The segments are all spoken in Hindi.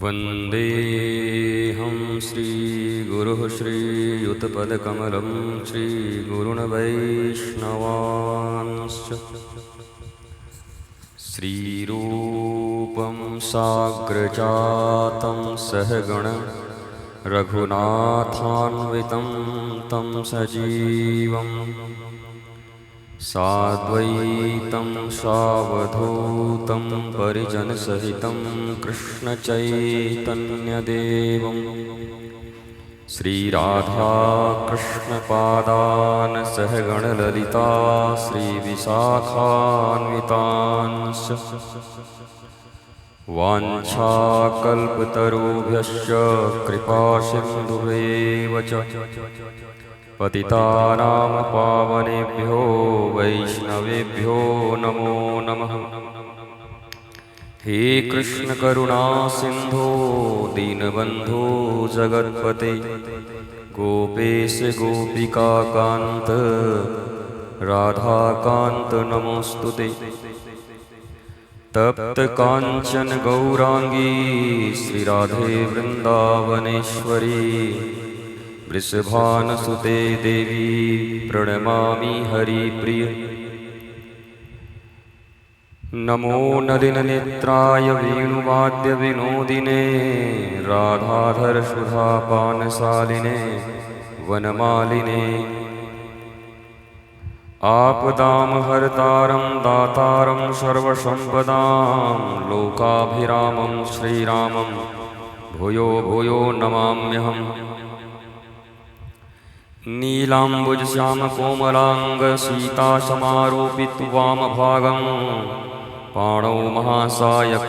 वन्देऽहं श्रीगुरुः श्रीयुतपदकमलं श्रीगुरुन् वैष्णवांश्च श्रीरूपं साग्रजातं सहगण रघुनाथान्वितं तं सजीवम् साद्वैतं सावधूतं परिजनसहितं कृष्णचैतन्यदेवं श्रीराधाकृष्णपादान् सहगणललिता श्रीविशाखान्वितांश्च वाञ्छाकल्पतरुभ्यश्च कृपासिन्धुभ्येव च पतितानां पावनेभ्यो वैष्णवेभ्यो नमो नमः। हे कृष्ण करुणा सिंधो दीनबंधो जगत्पते गोपेश गोपिका कांत राधाकांत नमोस्तुते। तप्त कांचन गौरांगी श्रीराधे वृंदावनेश्वरी वृषभानुसुते देवी प्रणमामि हरिप्रिय। नमो नलिननेत्राय वेणुवाद्यविनोदिने राधाधर सुधापानशालिने वनमालिने आपदां हरतारं दातारं सर्वसम्पदां लोकाभिरामं श्रीरामं भूयो भूयो नमाम्यहम्। नीलाम्बुजश्यामकोमलाङ्ग सीतासमारोपित वामभागं पाणौ महासायक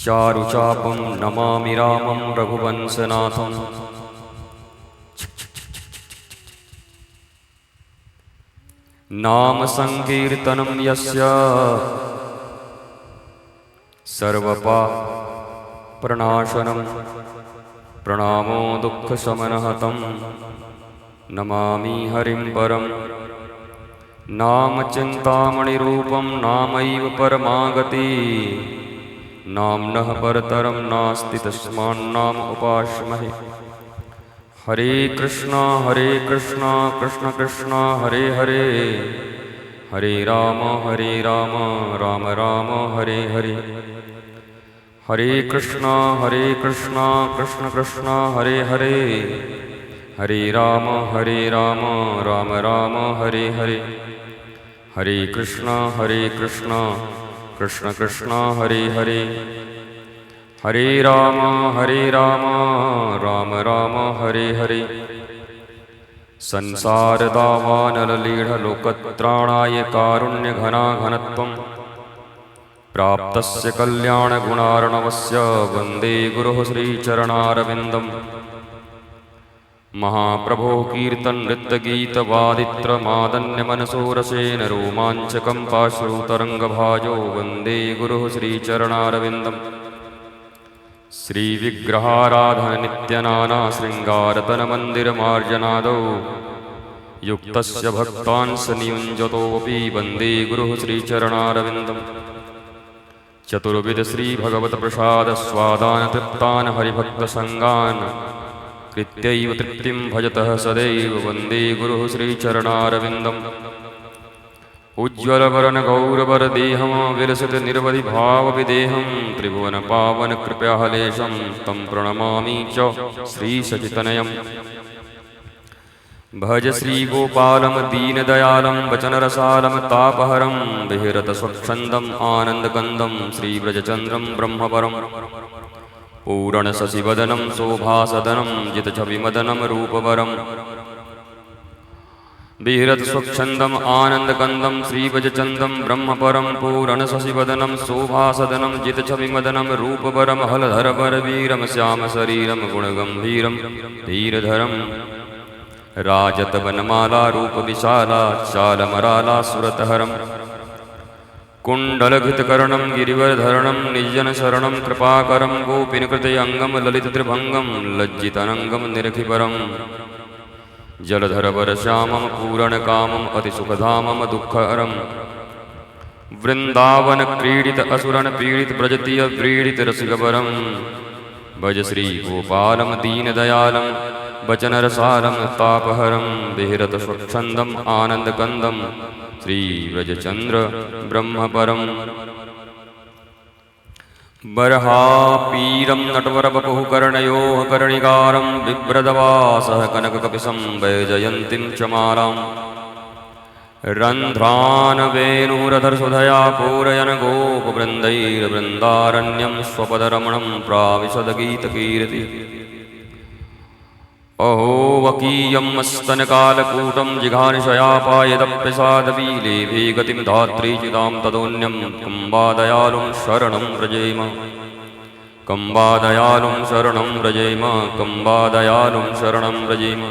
चारुचापं नमामि रामं रघुवंशनाथम्। नाम संकीर्तनं यस्य सर्वपाप प्रणाशनं प्रणामो दुःखशमनः तं नमामि हरिं परम्। नाम चिन्तामणिरूपं नामैव परमागति नाम्नः परतरं नास्ति तस्मान्नाम उपास्महे। हरे कृष्णा कृष्ण कृष्ण हरे हरे हरे राम राम राम हरे हरे। हरे कृष्णा कृष्ण कृष्ण हरे हरे हरे राम राम राम हरे हरे। हरे कृष्णा कृष्ण कृष्ण हरे हरे हरे राम राम राम हरे हरे। संसारदावानललीढलोकत्राणाय कारुण्यघनाघनत्वं प्राप्तस्य कल्याणगुणार्णवस्य वन्दे गुरुः श्रीचरणारविन्दम्। महाप्रभो कीर्तननृत्यगीतवादित्रमादन्यमनसोरसेन रोमाञ्चकं पाश्रुतरङ्गभाजो वन्दे गुरुः श्रीचरणारविन्दम्। श्रीविग्रहाराधननित्यनानाशृङ्गारतनमन्दिरमार्जनादौ युक्तस्य भक्तांस नियुञ्जतोऽपि वन्दे गुरुः श्रीचरणारविन्दम्। चतुर्विध श्री भगवत प्रसाद स्वादान तृप्तान हरिभक्तसंगान कृत्यैव तृप्तिं भजतः सदैव वन्दे गुरुः श्रीचरणारविन्दम्। उज्ज्वलवरन गौरवरदेहं विलसित निर्वधि भावविदेहं त्रिभुवन पावन कृपयाहलेशं तं प्रणमामि च श्रीसचितनयम्। भज श्रीगोपालं दीनदयालं वचनरसालं तापहरं विहरतस्वच्छन्दम् आनन्दकन्दं श्रीव्रजचन्द्रं ब्रह्मपरं पूरणशशिवदनं शोभासदनं जितछविमदनं रूपवरं विहरतस्वच्छन्दम् आनन्दकन्दं श्रीव्रजचन्द्रं ब्रह्मपरं पूरणशशिवदनं शोभासदनं जितछविमदनं रूपवरं हलधरवरवीरं श्यामशरीरं गुणगम्भीरं धीरधरम् राजतवनमाला रूपविशाला चालमराला सुरतहरं कुण्डलघृतकर्णं गिरिवरधरणं निज्जनशरणं कृपाकरं गोपीनकृतयङ्गं ललितत्रिभङ्गं लज्जितनङ्गं निरखिपरं जलधरवरश्यामं पूरणकामम् अतिसुखधामं दुःखहरं वृंदावन क्रीडित असुरन पीड़ित ब्रजतीय व्रीडित रसिकवरम भज श्री गोपालम दीन दयालम वचन रसालम तापहरम विहरत स्वच्छंदम आनंद कंदम श्री व्रजचंद्र ब्रह्मपरम बर्हापीरं नटवरवपुः कर्णयोः कर्णिकारं बिभ्रदवासः कनककपिशं वैजयन्तीं च मालाम् रन्ध्रान् वेणुरधरसुधया पूरयन् गोपवृन्दैर्वृन्दारण्यं स्वपदरमणं प्राविशदगीतकीर्ति अहो वकीयं स्तनकालकूटं जिघानिशयापायदप्यसादवीलेभे गतिं धात्रीचितां तदोन्यं कम्बादयालुं शरणं व्रजेम कम्बादयालुं शरणं व्रजेम कम्बादयालुं शरणं व्रजेम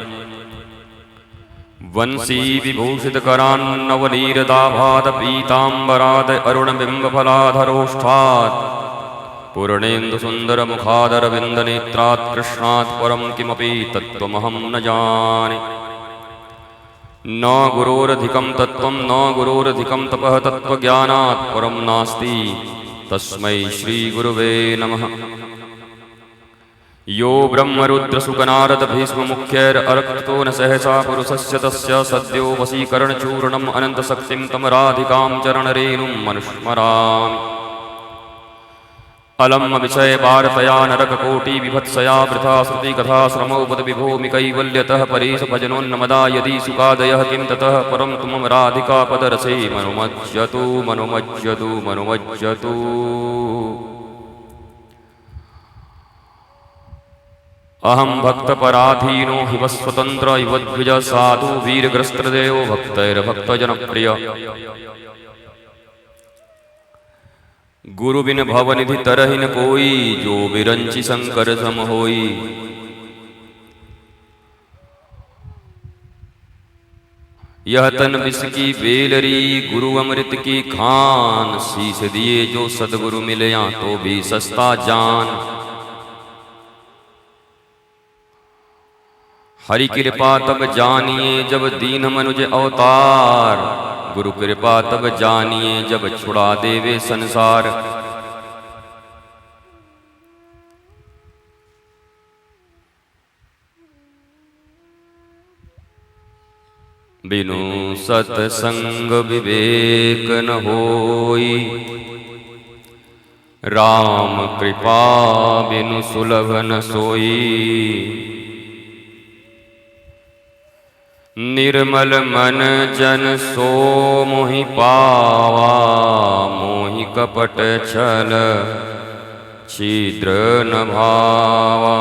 वंशी विभूषितकरान्नवनीरदाभात पीताम्बराद अरुणबिम्बफलाधरोष्ठात् पूर्णेन्दुसुन्दरमुखादरविन्दनेत्रात् कृष्णात् परं किमपि तत्त्वमहं न जाने न गुरोरधिकं तत्त्वं न गुरोरधिकं तपः तत्त्वज्ञानात् परं नास्ति तस्मै श्रीगुरुवे नमः यो ब्रह्मरुद्रसुकनारद भीष्ममुख्यैररक्तो न सहसा पुरुषस्य तस्य सद्यो वशीकरणचूर्णम् अनन्तशक्तिं तमराधिकां चरणरेणुं मनुस्मरामि अलम विषय वार्तया नरककोटि विभत्सया वृथा श्रुति कथा श्रमोपद विभूमि कैवल्यतः परेश भजनोन्नमदा यदि सुखादयः किं ततः परं तुमं राधिका पदरसे मनुमज्जतु मनुमज्जतु मनुमज्जतु अहं भक्तपराधीनो हिव स्वतंत्र इव द्विज साधु वीरग्रस्त्रदेव भक्तैर्भक्तजनप्रिय गुरु बिन भवनिधि तरहि न कोई जो बिरंचि शंकर सम होई यह तन विष की बेलरी गुरु अमृत की खान शीश दिए जो सदगुरु मिलया तो भी सस्ता जान हरि कृपा तब जानिए जब दीन मनुज अवतार गुरु कृपा तब जानिए जब छुड़ा देवे संसार बिनु सतसंग विवेक न होई राम कृपा बिनु सुलभ न सोई निर्मल मन जन सो मोहि पावा मोहि कपट छल छिद्र न भावा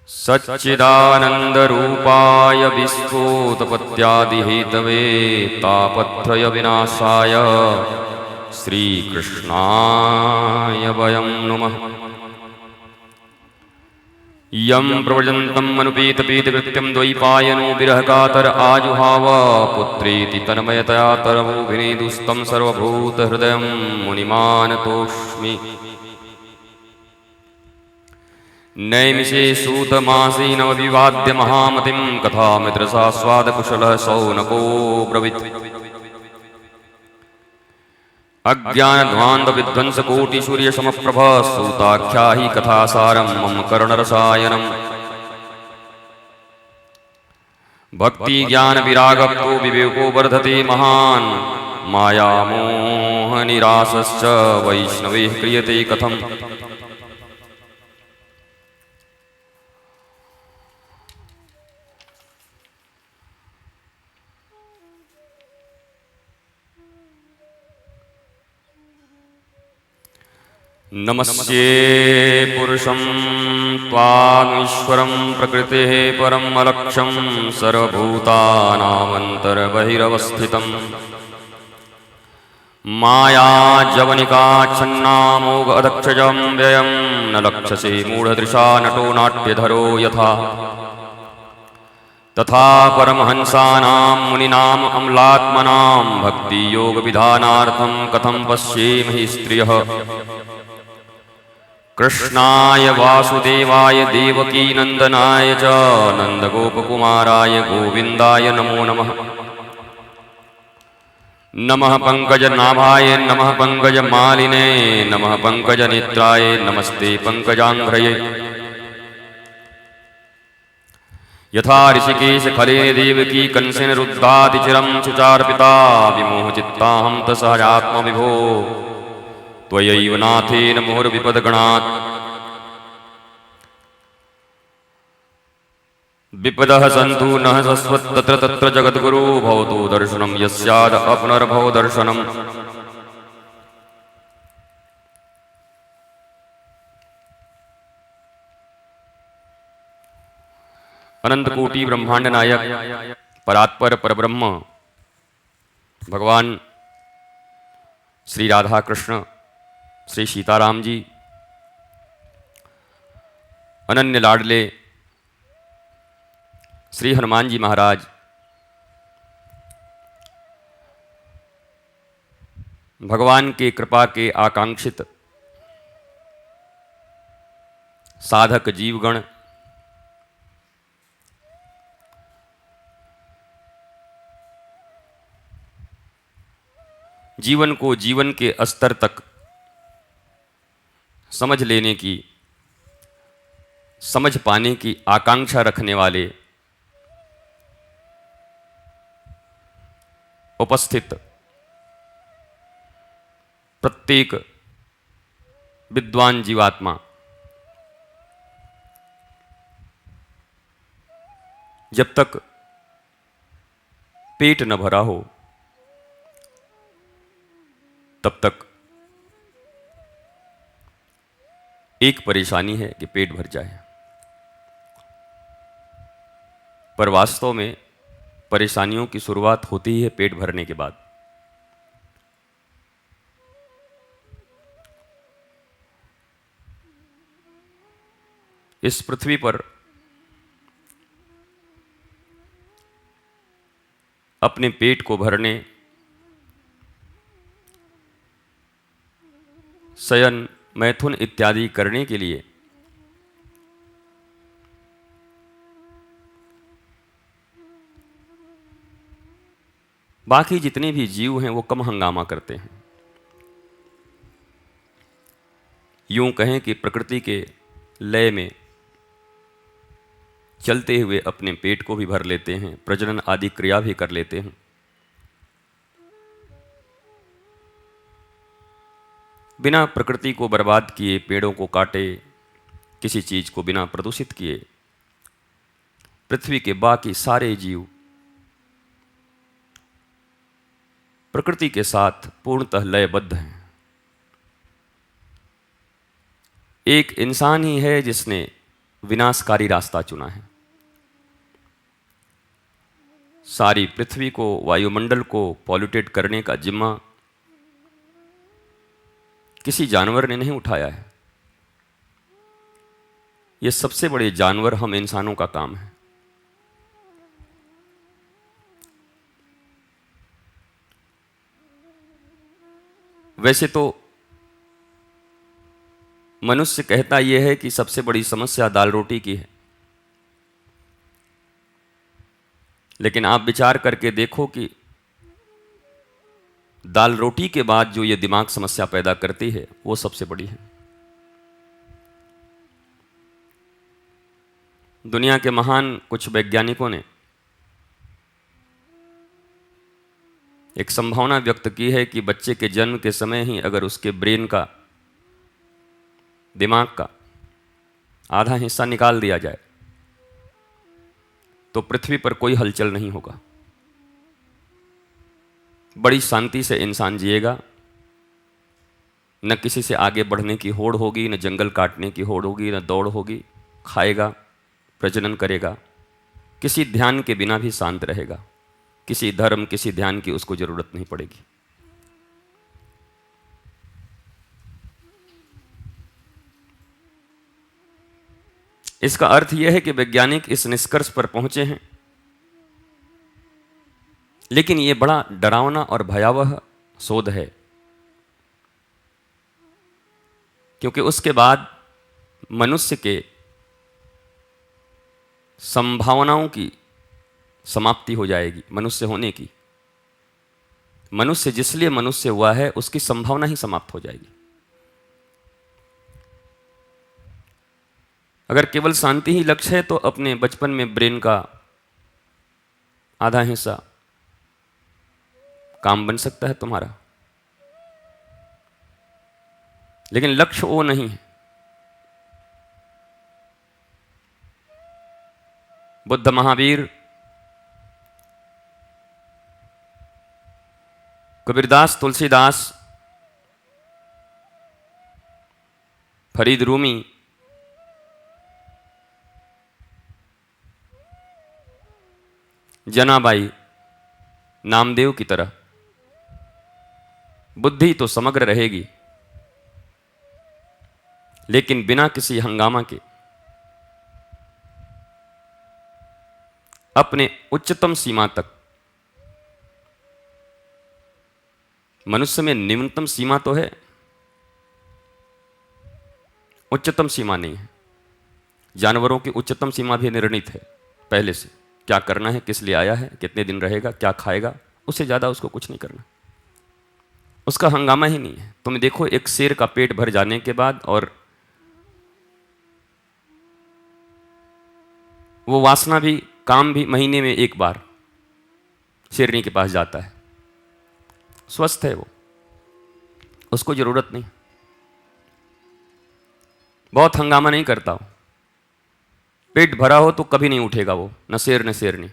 सच्चिदानंद रूपाय विस्फोटपत्यादि हेतवे तापत्रय विनाशाय श्री कृष्णाय वयं नमः यं प्रव्रजन्तं मनुपीतपीतकृत्यं द्वैपायनो विरहकातर आजुहाव पुत्रेति तन्मयतया तरवोभिनेदुस्तं सर्वभूतहृदयं मुनिमानतोऽस्मि नैमिषे सूतमासी नवविवाद्य महामतिं कथामित्रसास्वादकुशलः शौनको ब्रवीत् अज्ञानध्वान्त विध्वंस कोटि सूर्य समप्रभ सूताख्या ही कथासारं मम कर्णरसायनम् भक्ति ज्ञान विरागप्तो विवेको वर्धते महान् माया मोह निरासश्च वैष्णवैः क्रियते कथम् नमस्ये पुरुषं त्वामीश्वरं प्रकृतेः परम् अलक्ष्यं सर्वभूतानामन्तर्बहिरवस्थितम् माया जवनिकाच्छन्नामोघ अदक्षजं व्ययं न लक्ष्यसे मूढदृशा नटो नाट्यधरो यथा तथा परमहंसानां मुनीनाम् अम्लात्मनां भक्तियोगविधानार्थं कथं पश्येम हि स्त्रियः कृष्णाय वासुदेवाय देवकीनन्दनाय च नन्दगोपकुमाराय गोविन्दाय नमो नमः। नमः पंकजनाभाय नमः पंकजमालिने नमः पंकजनेत्राय नमस्ते पंकजांघ्रये। यथा ऋषिकेश खले देवकी कंसेन रुद्धातिचिरं सुचार्पिता विमोहचित्ताहं तसहजात्म विभो त्वयैव नाथेन मुहुर्विपदगणात्। विपदः सन्तु नः शश्वत् तत्र तत्र जगद्गुरो भवतु दर्शनं यस्याद अपनर्भव दर्शनम्। अनंत कोटि ब्रह्मांड नायक परात्पर परब्रह्म भगवान श्री राधा कृष्ण श्री सीताराम जी, अनन्य लाडले श्री हनुमान जी महाराज, भगवान के कृपा के आकांक्षित साधक जीवगण, जीवन को जीवन के स्तर तक समझ लेने की, समझ पाने की आकांक्षा रखने वाले उपस्थित प्रत्येक विद्वान जीवात्मा, जब तक पेट न भरा हो तब तक एक परेशानी है कि पेट भर जाए, पर वास्तव में परेशानियों की शुरुआत होती ही है पेट भरने के बाद। इस पृथ्वी पर अपने पेट को भरने, शयन मैथुन इत्यादि करने के लिए बाकी जितने भी जीव हैं वो कम हंगामा करते हैं। यूं कहें कि प्रकृति के लय में चलते हुए अपने पेट को भी भर लेते हैं, प्रजनन आदि क्रिया भी कर लेते हैं। बिना प्रकृति को बर्बाद किए, पेड़ों को काटे, किसी चीज को बिना प्रदूषित किए, पृथ्वी के बाकी सारे जीव प्रकृति के साथ पूर्णतः लयबद्ध हैं। एक इंसान ही है जिसने विनाशकारी रास्ता चुना है। सारी पृथ्वी को, वायुमंडल को पॉल्यूटेड करने का जिम्मा किसी जानवर ने नहीं उठाया है। यह सबसे बड़े जानवर हम इंसानों का काम है। वैसे तो मनुष्य कहता यह है कि सबसे बड़ी समस्या दाल रोटी की है, लेकिन आप विचार करके देखो कि दाल रोटी के बाद जो ये दिमाग समस्या पैदा करती है वो सबसे बड़ी है। दुनिया के महान कुछ वैज्ञानिकों ने एक संभावना व्यक्त की है कि बच्चे के जन्म के समय ही अगर उसके ब्रेन का, दिमाग का आधा हिस्सा निकाल दिया जाए तो पृथ्वी पर कोई हलचल नहीं होगा। बड़ी शांति से इंसान जिएगा, न किसी से आगे बढ़ने की होड़ होगी, न जंगल काटने की होड़ होगी, न दौड़ होगी। खाएगा, प्रजनन करेगा, किसी ध्यान के बिना भी शांत रहेगा। किसी धर्म, किसी ध्यान की उसको जरूरत नहीं पड़ेगी। इसका अर्थ यह है कि वैज्ञानिक इस निष्कर्ष पर पहुंचे हैं, लेकिन यह बड़ा डरावना और भयावह शोध है, क्योंकि उसके बाद मनुष्य के संभावनाओं की समाप्ति हो जाएगी, मनुष्य होने की। मनुष्य जिस लिए मनुष्य हुआ है उसकी संभावना ही समाप्त हो जाएगी। अगर केवल शांति ही लक्ष्य है तो अपने बचपन में ब्रेन का आधा हिस्सा काम बन सकता है तुम्हारा, लेकिन लक्ष्य वो नहीं है। बुद्ध, महावीर, कबीरदास, तुलसीदास, फरीद रूमी, जनाबाई, नामदेव की तरह बुद्धि तो समग्र रहेगी, लेकिन बिना किसी हंगामा के अपने उच्चतम सीमा तक। मनुष्य में न्यूनतम सीमा तो है, उच्चतम सीमा नहीं है। जानवरों की उच्चतम सीमा भी निर्णित है पहले से, क्या करना है, किस लिए आया है, कितने दिन रहेगा, क्या खाएगा, उससे ज़्यादा उसको कुछ नहीं करना। उसका हंगामा ही नहीं है। तुम देखो एक शेर का पेट भर जाने के बाद और वो वासना भी, काम भी महीने में एक बार शेरनी के पास जाता है, स्वस्थ है वो, उसको जरूरत नहीं, बहुत हंगामा नहीं करता वो। पेट भरा हो तो कभी नहीं उठेगा वो, न शेर न शेरनी।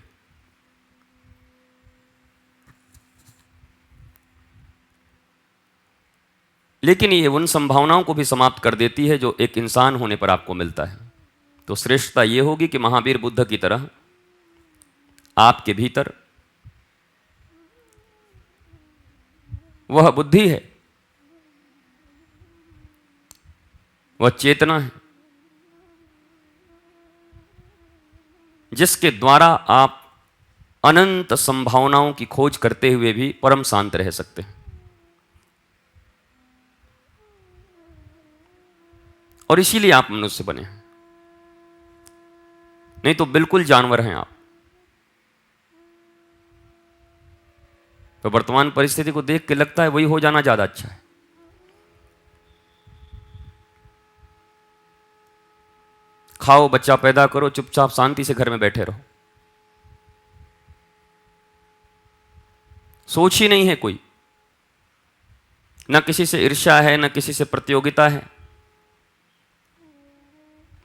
लेकिन ये उन संभावनाओं को भी समाप्त कर देती है जो एक इंसान होने पर आपको मिलता है। तो श्रेष्ठता ये होगी कि महावीर बुद्ध की तरह आपके भीतर वह बुद्धि है, वह चेतना है, जिसके द्वारा आप अनंत संभावनाओं की खोज करते हुए भी परम शांत रह सकते हैं। और इसीलिए आप मनुष्य बने हैं, नहीं तो बिल्कुल जानवर हैं आप। तो वर्तमान परिस्थिति को देख के लगता है वही हो जाना ज्यादा अच्छा है। खाओ, बच्चा पैदा करो, चुपचाप शांति से घर में बैठे रहो, सोच ही नहीं है कोई, न किसी से ईर्ष्या है, न किसी से प्रतियोगिता है,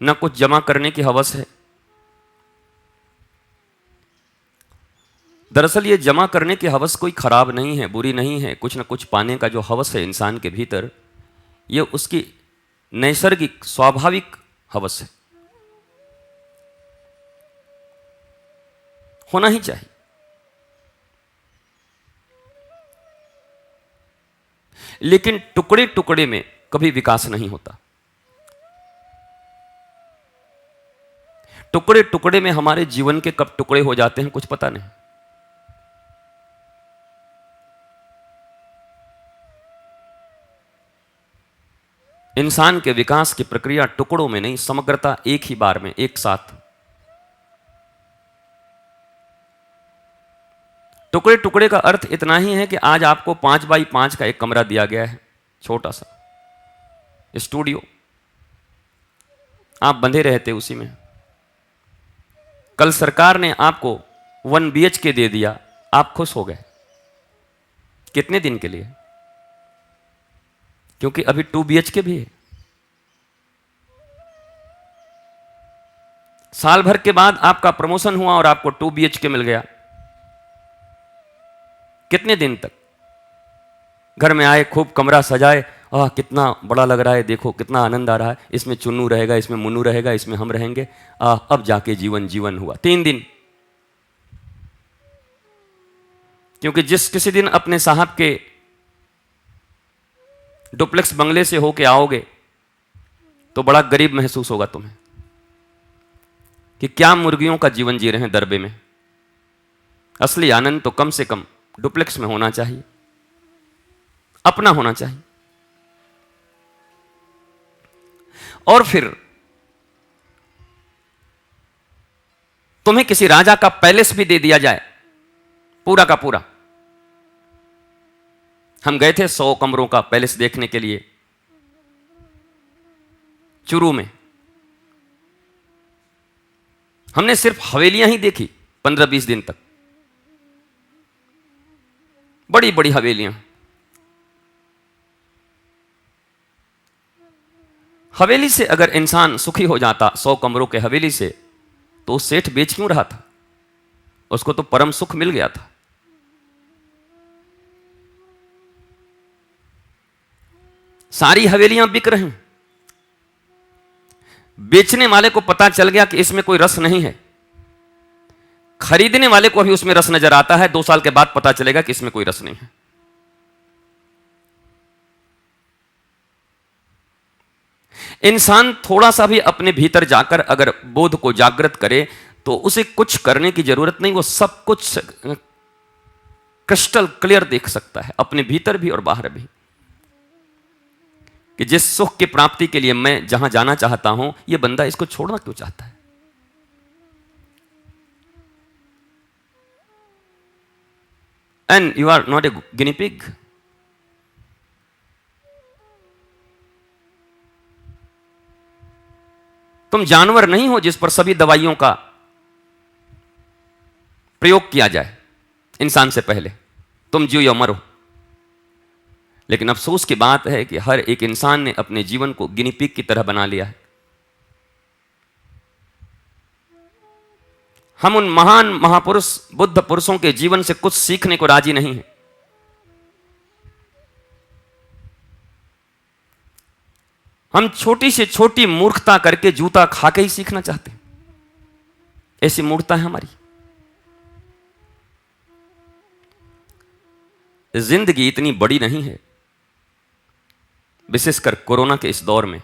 न कुछ जमा करने की हवस है। दरअसल ये जमा करने की हवस कोई खराब नहीं है, बुरी नहीं है। कुछ न कुछ पाने का जो हवस है इंसान के भीतर, ये उसकी नैसर्गिक स्वाभाविक हवस है, होना ही चाहिए। लेकिन टुकड़े टुकड़े में कभी विकास नहीं होता। टुकड़े टुकड़े में हमारे जीवन के कब टुकड़े हो जाते हैं कुछ पता नहीं। इंसान के विकास की प्रक्रिया टुकड़ों में नहीं, समग्रता, एक ही बार में, एक साथ। टुकड़े टुकड़े का अर्थ इतना ही है कि आज आपको 5 बाई 5 का एक कमरा दिया गया है, छोटा सा स्टूडियो, आप बंधे रहते उसी में। कल सरकार ने आपको 1 BHK दे दिया, आप खुश हो गए। कितने दिन के लिए? क्योंकि अभी 2 BHK भी है। साल भर के बाद आपका प्रमोशन हुआ और आपको 2 BHK मिल गया। कितने दिन तक? घर में आए, खूब कमरा सजाए, कितना बड़ा लग रहा है, देखो कितना आनंद आ रहा है, इसमें चुन्नू रहेगा, इसमें मुन्नू रहेगा, इसमें हम रहेंगे, अब जाके जीवन जीवन हुआ। 3 दिन। क्योंकि जिस किसी दिन अपने साहब के डुप्लेक्स बंगले से होके आओगे तो बड़ा गरीब महसूस होगा तुम्हें कि क्या मुर्गियों का जीवन जी रहे हैं दरबे में। असली आनंद तो कम से कम डुप्लेक्स में होना चाहिए, अपना होना चाहिए। और फिर तुम्हें किसी राजा का पैलेस भी दे दिया जाए, पूरा का पूरा। हम गए थे 100 कमरों का पैलेस देखने के लिए चुरू में। हमने सिर्फ हवेलियां ही देखी 15-20 दिन तक, बड़ी बड़ी हवेलियां। हवेली से अगर इंसान सुखी हो जाता 100 कमरों के हवेली से, तो वो सेठ बेच क्यों रहा था? उसको तो परम सुख मिल गया था। सारी हवेलियां बिक रही, बेचने वाले को पता चल गया कि इसमें कोई रस नहीं है, खरीदने वाले को अभी उसमें रस नजर आता है, 2 साल के बाद पता चलेगा कि इसमें कोई रस नहीं है। इंसान थोड़ा सा भी अपने भीतर जाकर अगर बोध को जागृत करे तो उसे कुछ करने की जरूरत नहीं, वो सब कुछ क्रिस्टल क्लियर देख सकता है, अपने भीतर भी और बाहर भी, कि जिस सुख की प्राप्ति के लिए मैं जहां जाना चाहता हूं, यह बंदा इसको छोड़ना क्यों चाहता है। And you are not a guinea pig. तुम जानवर नहीं हो जिस पर सभी दवाइयों का प्रयोग किया जाए इंसान से पहले, तुम जियो या मरो। लेकिन अफसोस की बात है कि हर एक इंसान ने अपने जीवन को गिनी पिग की तरह बना लिया है। हम उन महान महापुरुष बुद्ध पुरुषों के जीवन से कुछ सीखने को राजी नहीं है। हम छोटी से छोटी मूर्खता करके जूता खा के ही सीखना चाहते हैं। ऐसी मूर्खता है हमारी। जिंदगी इतनी बड़ी नहीं है, विशेषकर कोरोना के इस दौर में,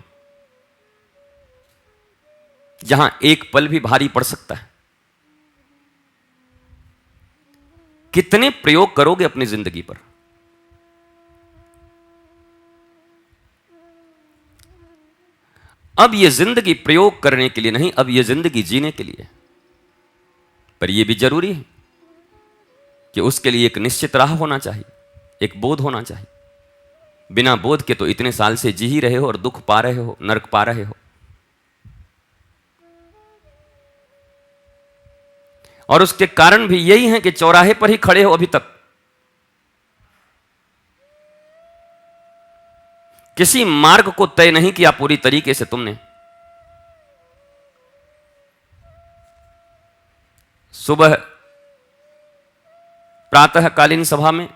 जहां एक पल भी भारी पड़ सकता है। कितने प्रयोग करोगे अपनी जिंदगी पर? अब यह जिंदगी प्रयोग करने के लिए नहीं, अब यह जिंदगी जीने के लिए। पर यह भी जरूरी है कि उसके लिए एक निश्चित राह होना चाहिए, एक बोध होना चाहिए। बिना बोध के तो इतने साल से जी ही रहे हो और दुख पा रहे हो, नरक पा रहे हो। और उसके कारण भी यही है कि चौराहे पर ही खड़े हो अभी तक। किसी मार्ग को तय नहीं किया पूरी तरीके से तुमने। सुबह प्रातःकालीन सभा में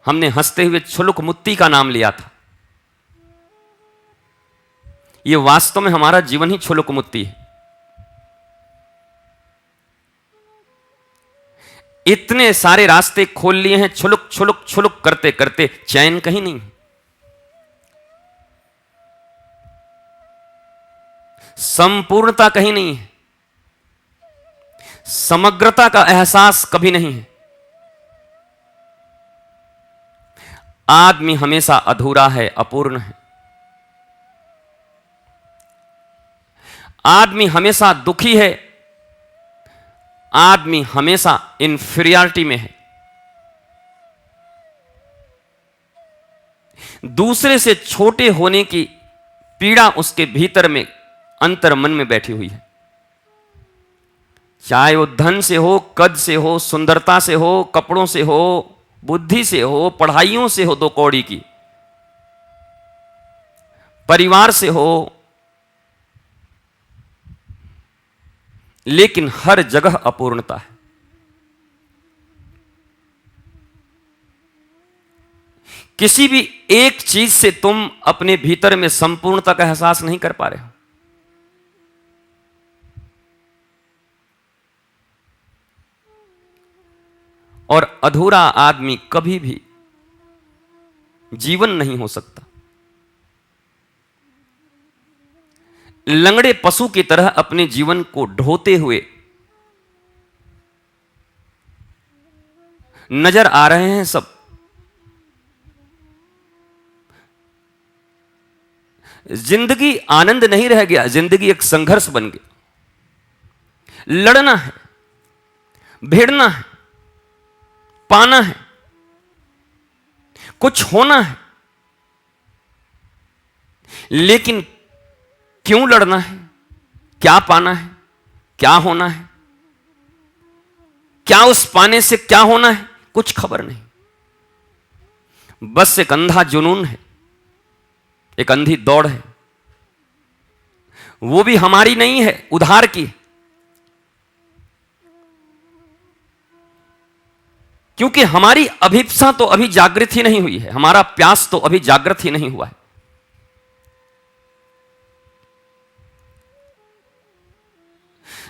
हमने हंसते हुए छुलुक मुत्ती का नाम लिया था। यह वास्तव में हमारा जीवन ही छुलुक मुत्ती है। इतने सारे रास्ते खोल लिए हैं, छुलुक छुलुक छुलुक करते करते चैन कहीं नहीं। संपूर्णता कहीं नहीं है, समग्रता का एहसास कभी नहीं है। आदमी हमेशा अधूरा है, अपूर्ण है। आदमी हमेशा दुखी है। आदमी हमेशा इंफीरियरिटी में है। दूसरे से छोटे होने की पीड़ा उसके भीतर में, अंतर मन में बैठी हुई है। चाहे वो धन से हो, कद से हो, सुंदरता से हो, कपड़ों से हो, बुद्धि से हो, पढ़ाइयों से हो, 2 कौड़ी की, परिवार से हो, लेकिन हर जगह अपूर्णता है। किसी भी एक चीज से तुम अपने भीतर में संपूर्णता का एहसास नहीं कर पा रहे हो। और अधूरा आदमी कभी भी जीवन नहीं हो सकता। लंगड़े पशु की तरह अपने जीवन को ढोते हुए नजर आ रहे हैं सब। जिंदगी आनंद नहीं रह गया, जिंदगी एक संघर्ष बन गया। लड़ना है, भिड़ना है, पाना है, कुछ होना है। लेकिन क्यों लड़ना है, क्या पाना है, क्या होना है, क्या उस पाने से क्या होना है, कुछ खबर नहीं। बस एक अंधा जुनून है, एक अंधी दौड़ है, वो भी हमारी नहीं है, उधार की। क्योंकि हमारी अभिप्सा तो अभी जागृत ही नहीं हुई है, हमारा प्यास तो अभी जागृत ही नहीं हुआ है।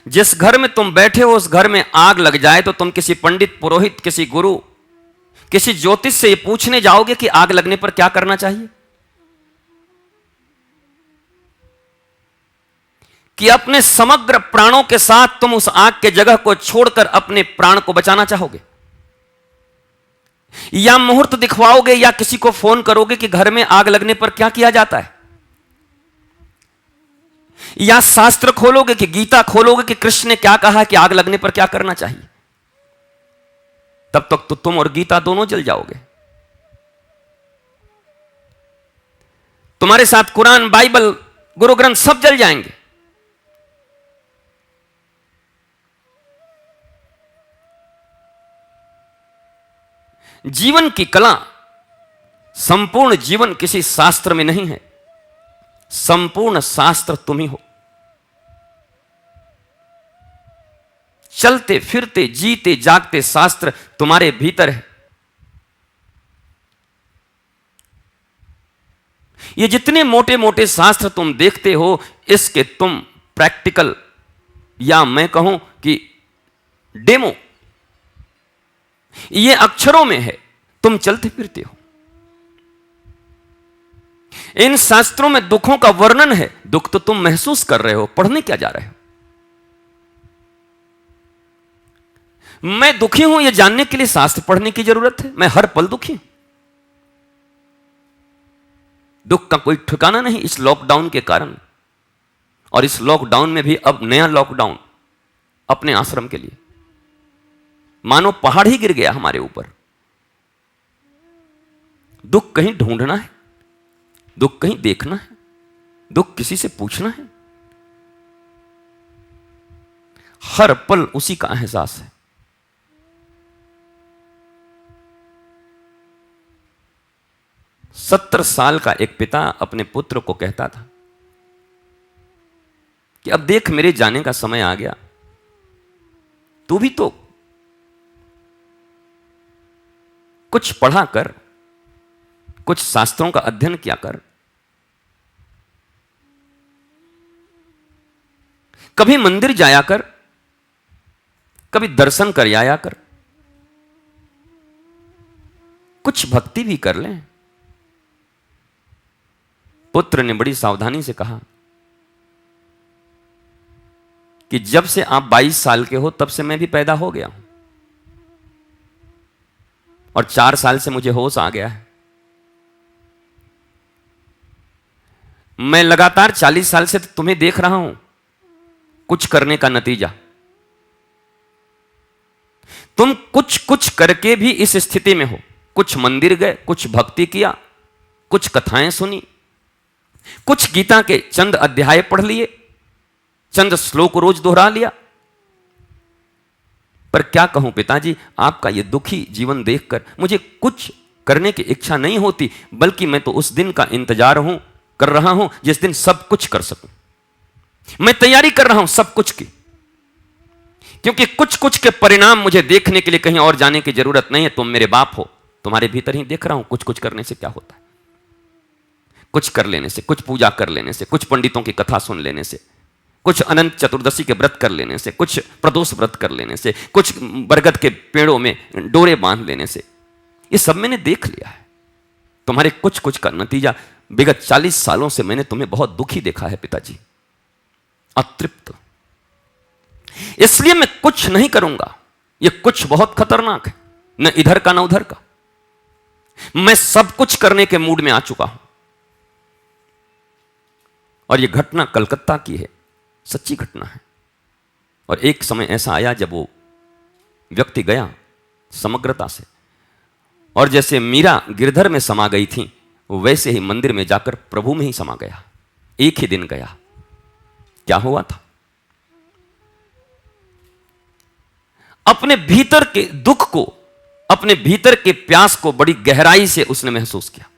जिस घर में तुम बैठे हो उस घर में आग लग जाए तो तुम किसी पंडित, पुरोहित, किसी गुरु, किसी ज्योतिष से ये पूछने जाओगे कि आग लगने पर क्या करना चाहिए? कि अपने समग्र प्राणों के साथ तुम उस आग के जगह को छोड़कर अपने प्राण को बचाना चाहोगे? या मुहूर्त दिखवाओगे या किसी को फोन करोगे कि घर में आग लगने पर क्या किया जाता है? या शास्त्र खोलोगे कि गीता खोलोगे कि कृष्ण ने क्या कहा कि आग लगने पर क्या करना चाहिए? तब तक तो तुम और गीता दोनों जल जाओगे। तुम्हारे साथ कुरान, बाइबल, गुरु ग्रंथ सब जल जाएंगे। जीवन की कला, संपूर्ण जीवन किसी शास्त्र में नहीं है, संपूर्ण शास्त्र तुम ही हो। चलते फिरते जीते जागते शास्त्र तुम्हारे भीतर है। ये जितने मोटे मोटे शास्त्र तुम देखते हो, इसके तुम प्रैक्टिकल या मैं कहूं कि डेमो, ये अक्षरों में है, तुम चलते फिरते हो। इन शास्त्रों में दुखों का वर्णन है, दुख तो तुम महसूस कर रहे हो, पढ़ने क्या जा रहे हो? मैं दुखी हूं यह जानने के लिए शास्त्र पढ़ने की जरूरत है? मैं हर पल दुखी हूं। दुख का कोई ठिकाना नहीं इस लॉकडाउन के कारण। और इस लॉकडाउन में भी अब नया लॉकडाउन अपने आश्रम के लिए, मानो पहाड़ ही गिर गया हमारे ऊपर। दुख कहीं ढूंढना है, दुख कहीं देखना है, दुख किसी से पूछना है। हर पल उसी का एहसास है। सत्तर साल का एक पिता अपने पुत्र को कहता था कि अब देख मेरे जाने का समय आ गया, तू भी तो कुछ पढ़ा कर, कुछ शास्त्रों का अध्ययन किया कर, कभी मंदिर जाया कर, कभी दर्शन कर आया कर, कुछ भक्ति भी कर लें। पुत्र ने बड़ी सावधानी से कहा कि जब से आप 22 साल के हो तब से मैं भी पैदा हो गया हूं, और 4 साल से मुझे होश आ गया है। मैं लगातार 40 साल से तुम्हें देख रहा हूं, कुछ करने का नतीजा। तुम कुछ कुछ करके भी इस स्थिति में हो। कुछ मंदिर गए, कुछ भक्ति किया, कुछ कथाएं सुनी, कुछ गीता के चंद अध्याय पढ़ लिए, चंद श्लोक रोज दोहरा लिया। पर क्या कहूं पिताजी, आपका यह दुखी जीवन देखकर मुझे कुछ करने की इच्छा नहीं होती, बल्कि मैं तो उस दिन का इंतजार कर रहा हूं जिस दिन सब कुछ कर सकूं। मैं तैयारी कर रहा हूं सब कुछ की, क्योंकि कुछ कुछ के परिणाम मुझे देखने के लिए कहीं और जाने की जरूरत नहीं है। तुम मेरे बाप हो, तुम्हारे भीतर ही देख रहा हूं कुछ कुछ करने से क्या होता है। कुछ कर लेने से, कुछ पूजा कर लेने से, कुछ पंडितों की कथा सुन लेने से, कुछ अनंत चतुर्दशी के व्रत कर लेने से, कुछ प्रदोष व्रत कर लेने से, कुछ बरगद के पेड़ों में डोरे बांध लेने से, ये सब मैंने देख लिया है। तुम्हारे कुछ कुछ का नतीजा विगत 40 सालों से मैंने तुम्हें बहुत दुखी देखा है पिताजी, अतृप्त। इसलिए मैं कुछ नहीं करूंगा। ये कुछ बहुत खतरनाक है, न इधर का न उधर का। मैं सब कुछ करने के मूड में आ चुका हूं। और यह घटना कलकत्ता की है, सच्ची घटना है। और एक समय ऐसा आया जब वो व्यक्ति गया समग्रता से, और जैसे मीरा गिरधर में समा गई थी वैसे ही मंदिर में जाकर प्रभु में ही समा गया। एक ही दिन गया। क्या हुआ था? अपने भीतर के दुख को, अपने भीतर के प्यास को बड़ी गहराई से उसने महसूस किया।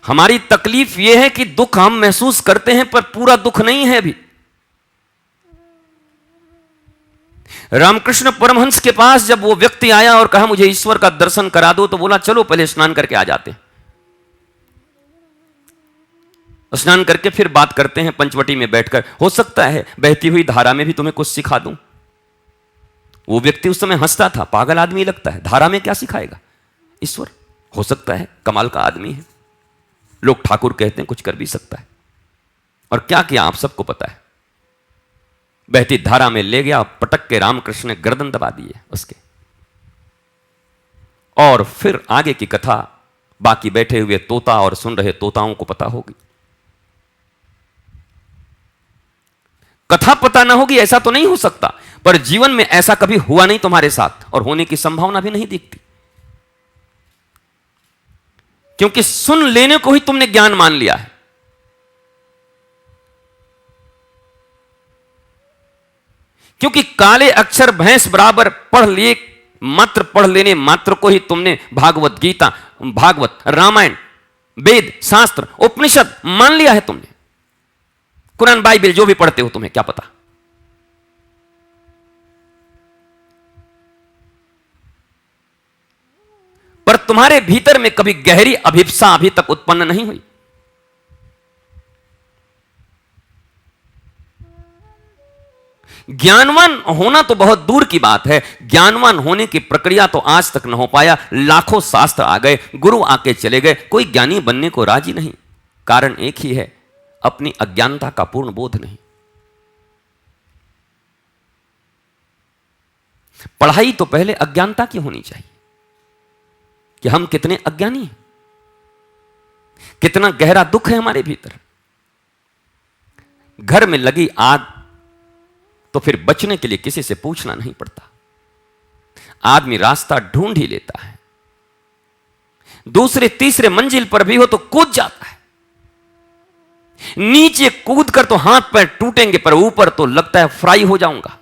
हमारी तकलीफ यह है कि दुख हम महसूस करते हैं पर पूरा दुख नहीं है अभी। रामकृष्ण परमहंस के पास जब वो व्यक्ति आया और कहा मुझे ईश्वर का दर्शन करा दो, तो बोला चलो पहले स्नान करके आ जाते हैं। स्नान करके फिर बात करते हैं पंचवटी में बैठकर, हो सकता है बहती हुई धारा में भी तुम्हें कुछ सिखा दूं। वो व्यक्ति उस समय हंसता था, पागल आदमी लगता है, धारा में क्या सिखाएगा ईश्वर, हो सकता है कमाल का आदमी है, लोग ठाकुर कहते हैं कुछ कर भी सकता है। और क्या किया आप सबको पता है, बहती धारा में ले गया, पटक के रामकृष्ण ने गर्दन दबा दिए उसके। और फिर आगे की कथा बाकी बैठे हुए तोता और सुन रहे तोताओं को पता होगी। कथा पता ना होगी ऐसा तो नहीं हो सकता, पर जीवन में ऐसा कभी हुआ नहीं तुम्हारे साथ और होने की संभावना भी नहीं दिखती, क्योंकि सुन लेने को ही तुमने ज्ञान मान लिया है। क्योंकि काले अक्षर भैंस बराबर पढ़ लिए, मात्र पढ़ लेने मात्र को ही तुमने भागवत गीता, भागवत, रामायण, वेद, शास्त्र, उपनिषद मान लिया है तुमने। कुरान, बाइबल जो भी पढ़ते हो तुम्हें क्या पता। पर तुम्हारे भीतर में कभी गहरी अभिप्सा अभी तक उत्पन्न नहीं हुई। ज्ञानवान होना तो बहुत दूर की बात है, ज्ञानवान होने की प्रक्रिया तो आज तक न हो पाया। लाखों शास्त्र आ गए, गुरु आके चले गए, कोई ज्ञानी बनने को राजी नहीं। कारण एक ही है, अपनी अज्ञानता का पूर्ण बोध नहीं। पढ़ाई तो पहले अज्ञानता की होनी चाहिए कि हम कितने अज्ञानी हैं, कितना गहरा दुख है हमारे भीतर। घर में लगी आग तो फिर बचने के लिए किसी से पूछना नहीं पड़ता, आदमी रास्ता ढूंढ ही लेता है। दूसरे तीसरे मंजिल पर भी हो तो कूद जाता है। नीचे कूद कर तो हाथ पैर टूटेंगे, पर ऊपर तो लगता है फ्राई हो जाऊंगा,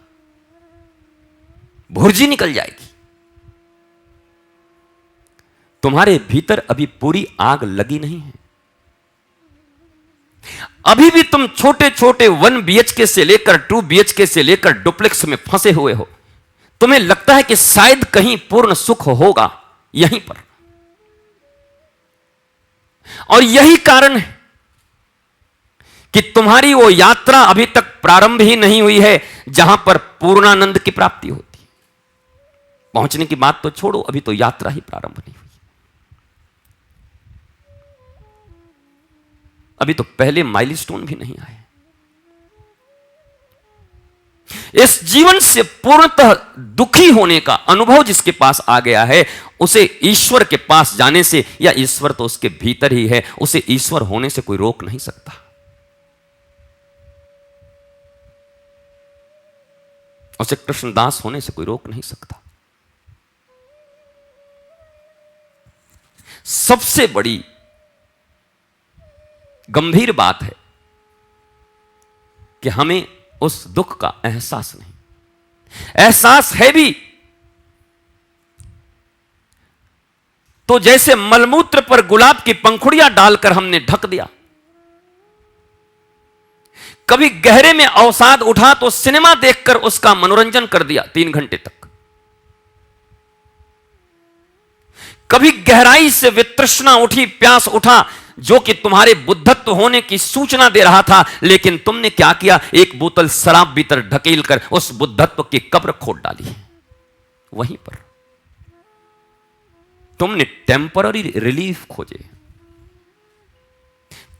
भुर्जी निकल जाएगी। तुम्हारे भीतर अभी पूरी आग लगी नहीं है। अभी भी तुम छोटे छोटे 1 BHK से लेकर 2 BHK से लेकर डुप्लेक्स में फंसे हुए हो। तुम्हें लगता है कि शायद कहीं पूर्ण सुख होगा यहीं पर, और यही कारण है कि तुम्हारी वो यात्रा अभी तक प्रारंभ ही नहीं हुई है जहां पर पूर्णानंद की प्राप्ति होती है। पहुंचने की बात तो छोड़ो, अभी तो यात्रा ही प्रारंभ नहीं हुई। अभी तो पहले माइलस्टोन भी नहीं आए। इस जीवन से पूर्णतः दुखी होने का अनुभव जिसके पास आ गया है, उसे ईश्वर के पास जाने से, या ईश्वर तो उसके भीतर ही है, उसे ईश्वर होने से कोई रोक नहीं सकता। उसे कृष्णदास होने से कोई रोक नहीं सकता। सबसे बड़ी गंभीर बात है कि हमें उस दुख का एहसास नहीं। एहसास है भी तो जैसे मलमूत्र पर गुलाब की पंखुड़ियां डालकर हमने ढक दिया। कभी गहरे में अवसाद उठा तो सिनेमा देखकर उसका मनोरंजन कर दिया 3 घंटे तक। कभी गहराई से वितृष्णा उठी, प्यास उठा, जो कि तुम्हारे बुद्धत्व होने की सूचना दे रहा था, लेकिन तुमने क्या किया, एक बोतल शराब भीतर ढकेल कर उस बुद्धत्व की कब्र खोद डाली। वहीं पर तुमने टेम्पररी रिलीफ खोजे,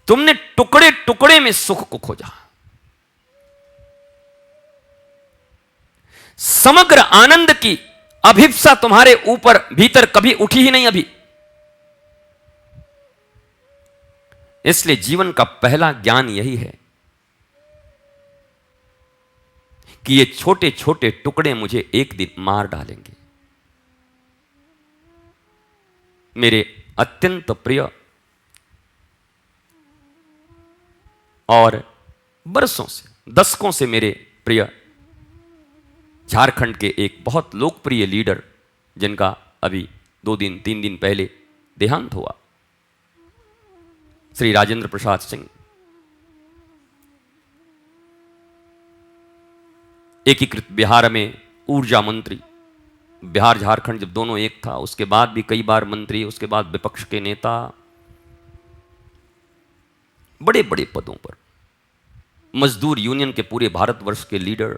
तुमने टुकड़े टुकड़े में सुख को खोजा। समग्र आनंद की अभिप्सा तुम्हारे ऊपर भीतर कभी उठी ही नहीं अभी। इसलिए जीवन का पहला ज्ञान यही है कि ये छोटे छोटे टुकड़े मुझे एक दिन मार डालेंगे। मेरे अत्यंत प्रिय और बरसों से, दशकों से मेरे प्रिय झारखंड के एक बहुत लोकप्रिय लीडर, जिनका अभी 2 दिन 3 दिन पहले देहांत हुआ, श्री राजेंद्र प्रसाद सिंह, एकीकृत बिहार में ऊर्जा मंत्री, बिहार झारखंड जब दोनों एक था, उसके बाद भी कई बार मंत्री, उसके बाद विपक्ष के नेता, बड़े बड़े पदों पर, मजदूर यूनियन के पूरे भारतवर्ष के लीडर।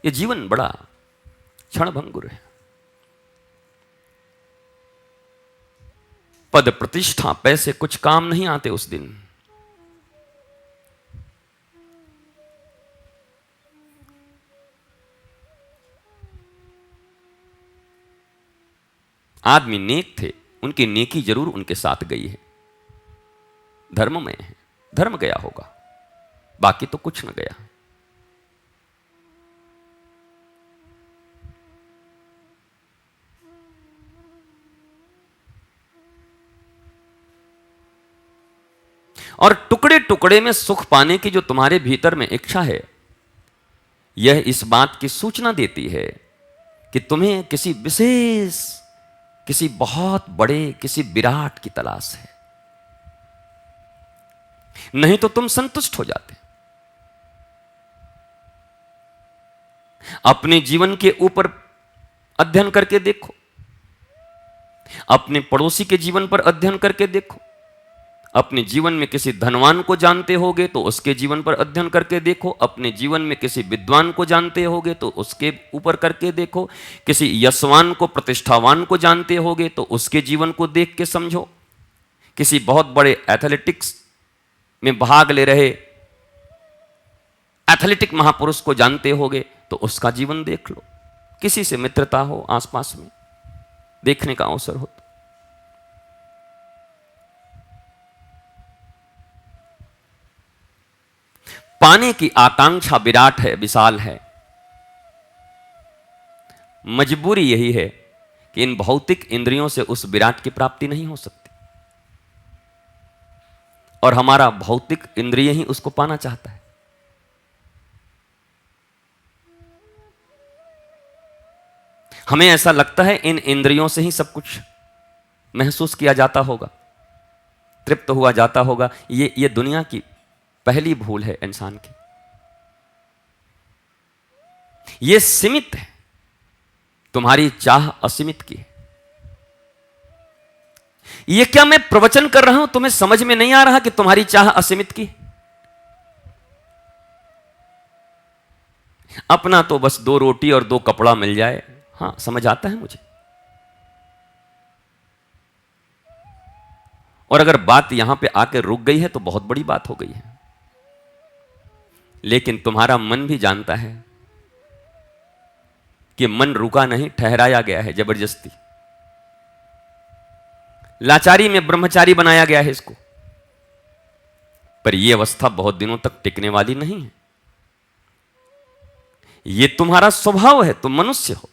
ये जीवन बड़ा क्षणभंगुर है। पद प्रतिष्ठा पैसे कुछ काम नहीं आते उस दिन। आदमी नेक थे, उनकी नेकी जरूर उनके साथ गई है, धर्म में है, धर्म गया होगा, बाकी तो कुछ न गया। और टुकड़े टुकड़े में सुख पाने की जो तुम्हारे भीतर में इच्छा है, यह इस बात की सूचना देती है कि तुम्हें किसी विशेष, किसी बहुत बड़े, किसी विराट की तलाश है। नहीं तो तुम संतुष्ट हो जाते। अपने जीवन के ऊपर अध्ययन करके देखो, अपने पड़ोसी के जीवन पर अध्ययन करके देखो, अपने जीवन में किसी धनवान को जानते होगे तो उसके जीवन पर अध्ययन करके देखो, अपने जीवन में किसी विद्वान को जानते होगे तो उसके ऊपर करके देखो, किसी यशवान को, प्रतिष्ठावान को जानते होगे तो उसके जीवन को देख के समझो, किसी बहुत बड़े एथलेटिक्स में भाग ले रहे एथलेटिक महापुरुष को जानते होगे तो उसका जीवन देख लो, किसी से मित्रता हो आसपास में, देखने का अवसर हो। पाने की आकांक्षा विराट है, विशाल है। मजबूरी यही है कि इन भौतिक इंद्रियों से उस विराट की प्राप्ति नहीं हो सकती, और हमारा भौतिक इंद्रिय ही उसको पाना चाहता है। हमें ऐसा लगता है इन इंद्रियों से ही सब कुछ महसूस किया जाता होगा, तृप्त हुआ जाता होगा। ये दुनिया की पहली भूल है इंसान की। यह सीमित है, तुम्हारी चाह असीमित की है। यह क्या मैं प्रवचन कर रहा हूं, तुम्हें समझ में नहीं आ रहा कि तुम्हारी चाह असीमित की? अपना तो बस 2 रोटी और 2 कपड़ा मिल जाए, हां समझ आता है मुझे। और अगर बात यहां पे आके रुक गई है तो बहुत बड़ी बात हो गई है। लेकिन तुम्हारा मन भी जानता है कि मन रुका नहीं, ठहराया गया है जबरदस्ती। लाचारी में ब्रह्मचारी बनाया गया है इसको। पर यह अवस्था बहुत दिनों तक टिकने वाली नहीं है। यह तुम्हारा स्वभाव है, तुम मनुष्य हो।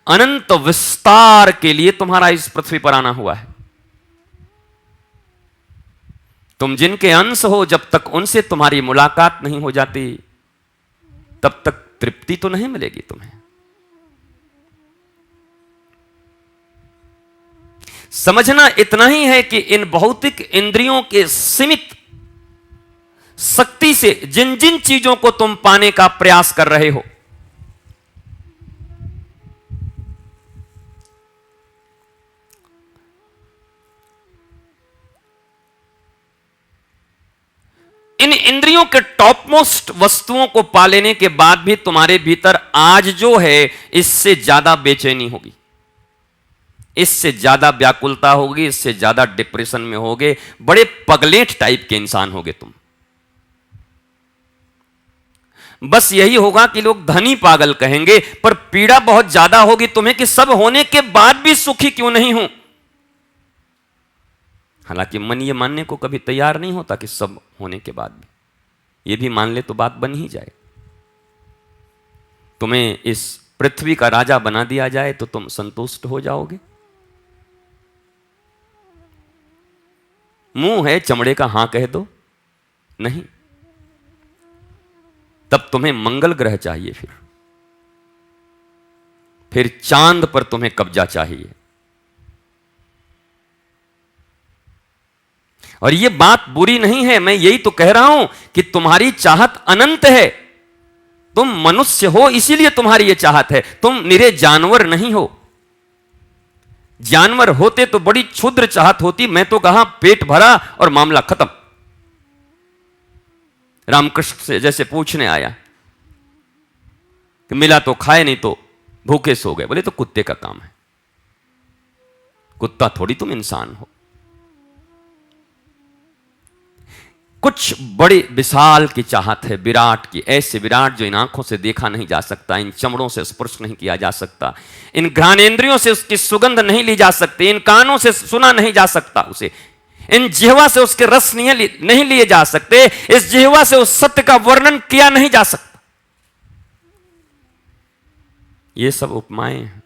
अनंत विस्तार के लिए तुम्हारा इस पृथ्वी पर आना हुआ है। तुम जिनके अंश हो, जब तक उनसे तुम्हारी मुलाकात नहीं हो जाती तब तक तृप्ति तो नहीं मिलेगी तुम्हें। समझना इतना ही है कि इन भौतिक इंद्रियों के सीमित शक्ति से जिन जिन चीजों को तुम पाने का प्रयास कर रहे हो, इन इंद्रियों के टॉप मोस्ट वस्तुओं को पा लेने के बाद भी तुम्हारे भीतर आज जो है इससे ज्यादा बेचैनी होगी, इससे ज्यादा व्याकुलता होगी, इससे ज्यादा डिप्रेशन में होगे, बड़े पगलेट टाइप के इंसान होगे तुम। बस यही होगा कि लोग धनी पागल कहेंगे, पर पीड़ा बहुत ज्यादा होगी तुम्हें कि सब होने के बाद भी सुखी क्यों नहीं हूं। हालांकि मन ये मानने को कभी तैयार नहीं होता कि सब होने के बाद भी, ये भी मान ले तो बात बन ही जाए। तुम्हें इस पृथ्वी का राजा बना दिया जाए तो तुम संतुष्ट हो जाओगे? मुंह है चमड़े का, हां कह दो नहीं, तब तुम्हें मंगल ग्रह चाहिए, फिर चांद पर तुम्हें कब्जा चाहिए। और यह बात बुरी नहीं है, मैं यही तो कह रहा हूं कि तुम्हारी चाहत अनंत है। तुम मनुष्य हो इसीलिए तुम्हारी यह चाहत है, तुम निरे जानवर नहीं हो। जानवर होते तो बड़ी क्षुद्र चाहत होती, मैं तो कहा पेट भरा और मामला खत्म। रामकृष्ण से जैसे पूछने आया कि मिला तो खाए, नहीं तो भूखे सो गए। बोले तो कुत्ते का काम है, कुत्ता थोड़ी तुम इंसान हो। कुछ बड़े विशाल की चाहत है, विराट की, ऐसे विराट जो इन आंखों से देखा नहीं जा सकता, इन चमड़ों से स्पर्श नहीं किया जा सकता, इन घ्राणेंद्रियों से उसकी सुगंध नहीं ली जा सकती, इन कानों से सुना नहीं जा सकता उसे, इन जिह्वा से उसके रस नहीं लिए जा सकते, इस जिह्वा से उस सत्य का वर्णन किया नहीं जा सकता। ये सब उपमाएं हैं।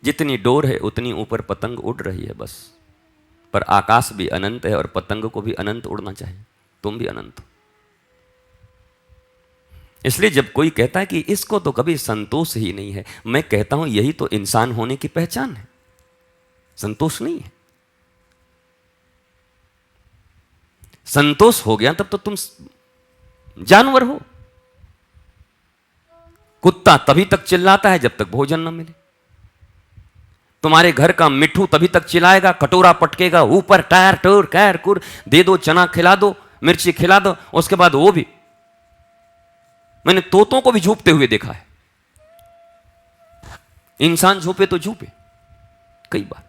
जितनी डोर है उतनी ऊपर पतंग उड़ रही है बस। पर आकाश भी अनंत है और पतंग को भी अनंत उड़ना चाहिए, तुम भी अनंत हो। इसलिए जब कोई कहता है कि इसको तो कभी संतोष ही नहीं है, मैं कहता हूं यही तो इंसान होने की पहचान है, संतोष नहीं है। संतोष हो गया तब तो तुम जानवर हो। कुत्ता तभी तक चिल्लाता है जब तक भोजन न मिले। तुम्हारे घर का मिट्ठू तभी तक चिल्लाएगा, कटोरा पटकेगा ऊपर, टायर टोर कैर कुर, दे दो चना खिला दो, मिर्ची खिला दो, उसके बाद वो भी। मैंने तोतों को भी झूपते हुए देखा है। इंसान झूपे तो झूपे कई बार।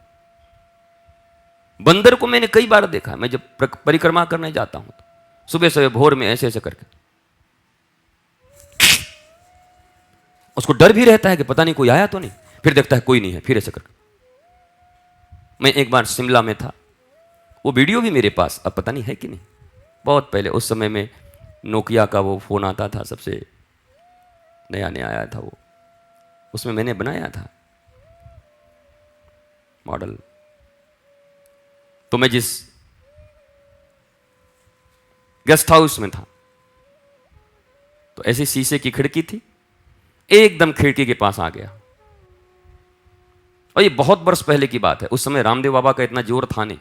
बंदर को मैंने कई बार देखा। मैं जब परिक्रमा करने जाता हूं तो सुबह सुबह भोर में ऐसे ऐसे करके, उसको डर भी रहता है कि पता नहीं कोई आया तो नहीं, फिर देखता है कोई नहीं है, फिर ऐसे करके। मैं एक बार शिमला में था, वो वीडियो भी मेरे पास, अब पता नहीं है कि नहीं, बहुत पहले, उस समय में नोकिया का वो फोन आता था, सबसे नया नया आया था वो, उसमें मैंने बनाया था मॉडल। तो मैं जिस गेस्ट हाउस में था तो ऐसी शीशे की खिड़की थी, एकदम खिड़की के पास आ गया। और ये बहुत वर्ष पहले की बात है, उस समय रामदेव बाबा का इतना जोर था नहीं।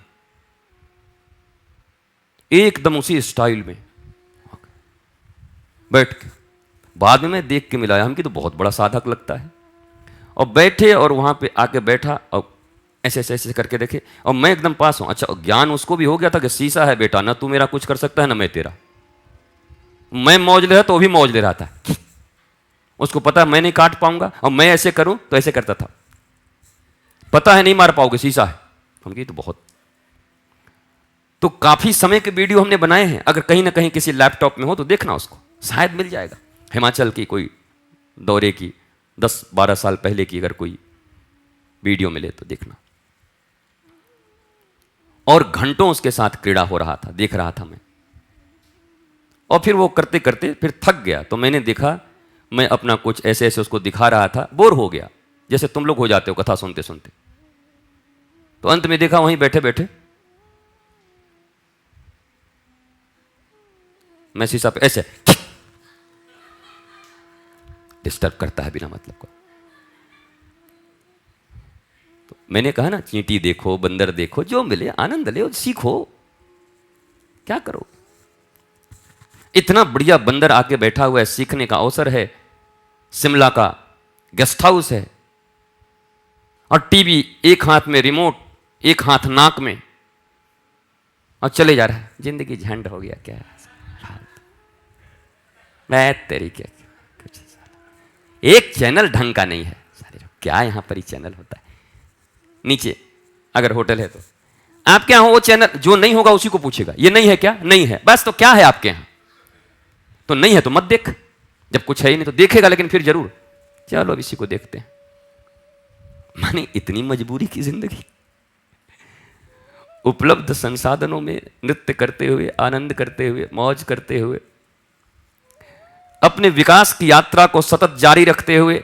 एकदम उसी स्टाइल में बैठ के, बाद में मैं देख के मिलाया, हम की तो बहुत बड़ा साधक लगता है। और बैठे और वहां पे आके बैठा और ऐसे ऐसे ऐसे करके देखे, और मैं एकदम पास हूं। अच्छा, ज्ञान उसको भी हो गया था कि शीशा है बेटा, ना तू मेरा कुछ कर सकता है ना मैं तेरा। मैं मौज ले रहा तो वो भी मौज ले रहा था। उसको पता है मैं नहीं काट पाऊंगा, और मैं ऐसे करूं तो ऐसे करता था, पता है नहीं मार पाओगे, शीशा है। हम कही तो बहुत। तो काफी समय के वीडियो हमने बनाए हैं, अगर कहीं ना कहीं किसी लैपटॉप में हो तो देखना, उसको शायद मिल जाएगा। हिमाचल की कोई दौरे की 10-12 साल पहले की अगर कोई वीडियो मिले तो देखना। और घंटों उसके साथ क्रीड़ा हो रहा था, देख रहा था मैं। और फिर वो करते करते फिर थक गया, तो मैंने देखा, मैं अपना कुछ ऐसे ऐसे उसको दिखा रहा था, बोर हो गया, जैसे तुम लोग हो जाते हो कथा सुनते सुनते। तो अंत में देखा वहीं बैठे बैठे मैं शीशा पे ऐसे डिस्टर्ब करता है बिना मतलब को। तो मैंने कहा ना, चींटी देखो, बंदर देखो, जो मिले आनंद ले, सीखो, क्या करो। इतना बढ़िया बंदर आके बैठा हुआ है, सीखने का अवसर है। शिमला का गेस्ट हाउस है, और टीवी एक हाथ में, रिमोट एक हाथ नाक में, और चले जा रहा है। जिंदगी झंड हो गया क्या, मैं तेरी क्या, एक चैनल ढंग का नहीं है, सारे क्या यहां पर ही चैनल होता है। नीचे अगर होटल है तो आपके यहां वो चैनल जो नहीं होगा उसी को पूछेगा ये नहीं है क्या, नहीं है, बस तो क्या है आपके यहां, तो नहीं है तो मत देख, जब कुछ है ही नहीं तो देखेगा लेकिन फिर जरूर, चलो अब इसी को देखते हैं। माने इतनी मजबूरी की जिंदगी, उपलब्ध संसाधनों में नृत्य करते हुए, आनंद करते हुए, मौज करते हुए, अपने विकास की यात्रा को सतत जारी रखते हुए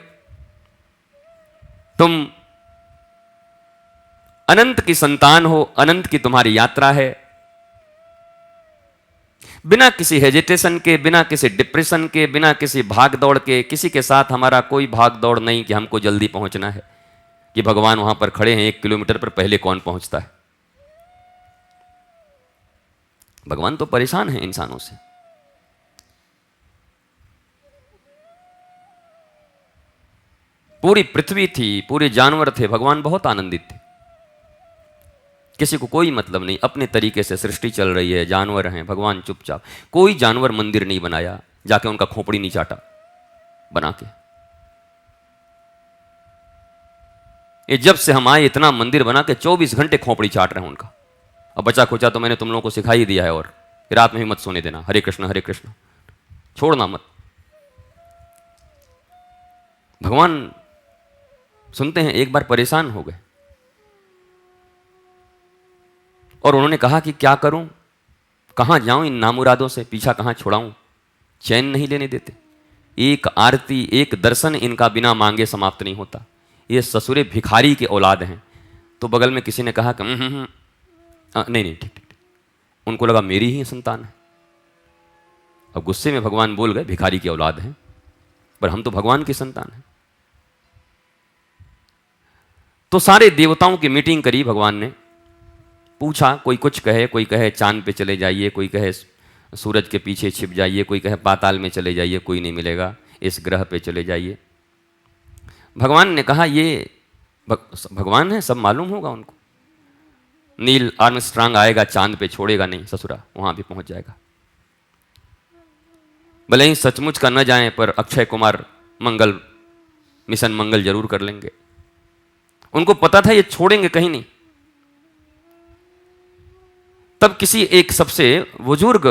तुम अनंत की संतान हो, अनंत की तुम्हारी यात्रा है। बिना किसी हेजिटेशन के, बिना किसी डिप्रेशन के, बिना किसी भाग दौड़ के, किसी के साथ हमारा कोई भाग दौड़ नहीं कि हमको जल्दी पहुंचना है, कि भगवान वहां पर खड़े हैं 1 किलोमीटर पर पहले कौन पहुंचता है। भगवान तो परेशान है इंसानों से। पूरी पृथ्वी थी, पूरे जानवर थे, भगवान बहुत आनंदित थे। किसी को कोई मतलब नहीं, अपने तरीके से सृष्टि चल रही है, जानवर हैं, भगवान चुपचाप। कोई जानवर मंदिर नहीं बनाया, जाके उनका खोपड़ी नहीं चाटा बना के। ये जब से हम आए इतना मंदिर बना के 24 घंटे खोपड़ी चाट रहे हैं उनका। अब बचा खुचा तो मैंने तुम लोगों को सिखाई दिया है, और रात में भी मत सोने देना, हरे कृष्ण छोड़ना मत। भगवान सुनते हैं, एक बार परेशान हो गए और उन्होंने कहा कि क्या करूं, कहां जाऊं इन नामुरादों से, पीछा कहां छुड़ाऊं, चैन नहीं लेने देते। एक आरती, एक दर्शन इनका बिना मांगे समाप्त नहीं होता। ये ससुरे भिखारी के औलाद हैं। तो बगल में किसी ने कहा कि नहीं ठीक, उनको लगा मेरी ही संतान है। अब गुस्से में भगवान बोल गए, भिखारी की औलाद हैं पर हम तो भगवान की संतान हैं। तो सारे देवताओं की मीटिंग करी भगवान ने, पूछा, कोई कुछ कहे, कोई कहे चांद पे चले जाइए, कोई कहे सूरज के पीछे छिप जाइए, कोई कहे पाताल में चले जाइए, कोई नहीं मिलेगा, इस ग्रह पे चले जाइए। भगवान ने कहा ये भगवान है, सब मालूम होगा उनको। नील आर्मस्ट्रांग आएगा, चांद पे छोड़ेगा नहीं ससुरा, वहां भी पहुंच जाएगा। भले ही सचमुच का न जाएं पर अक्षय कुमार मिशन मंगल जरूर कर लेंगे। उनको पता था ये छोड़ेंगे कहीं नहीं। तब किसी एक सबसे बुजुर्ग,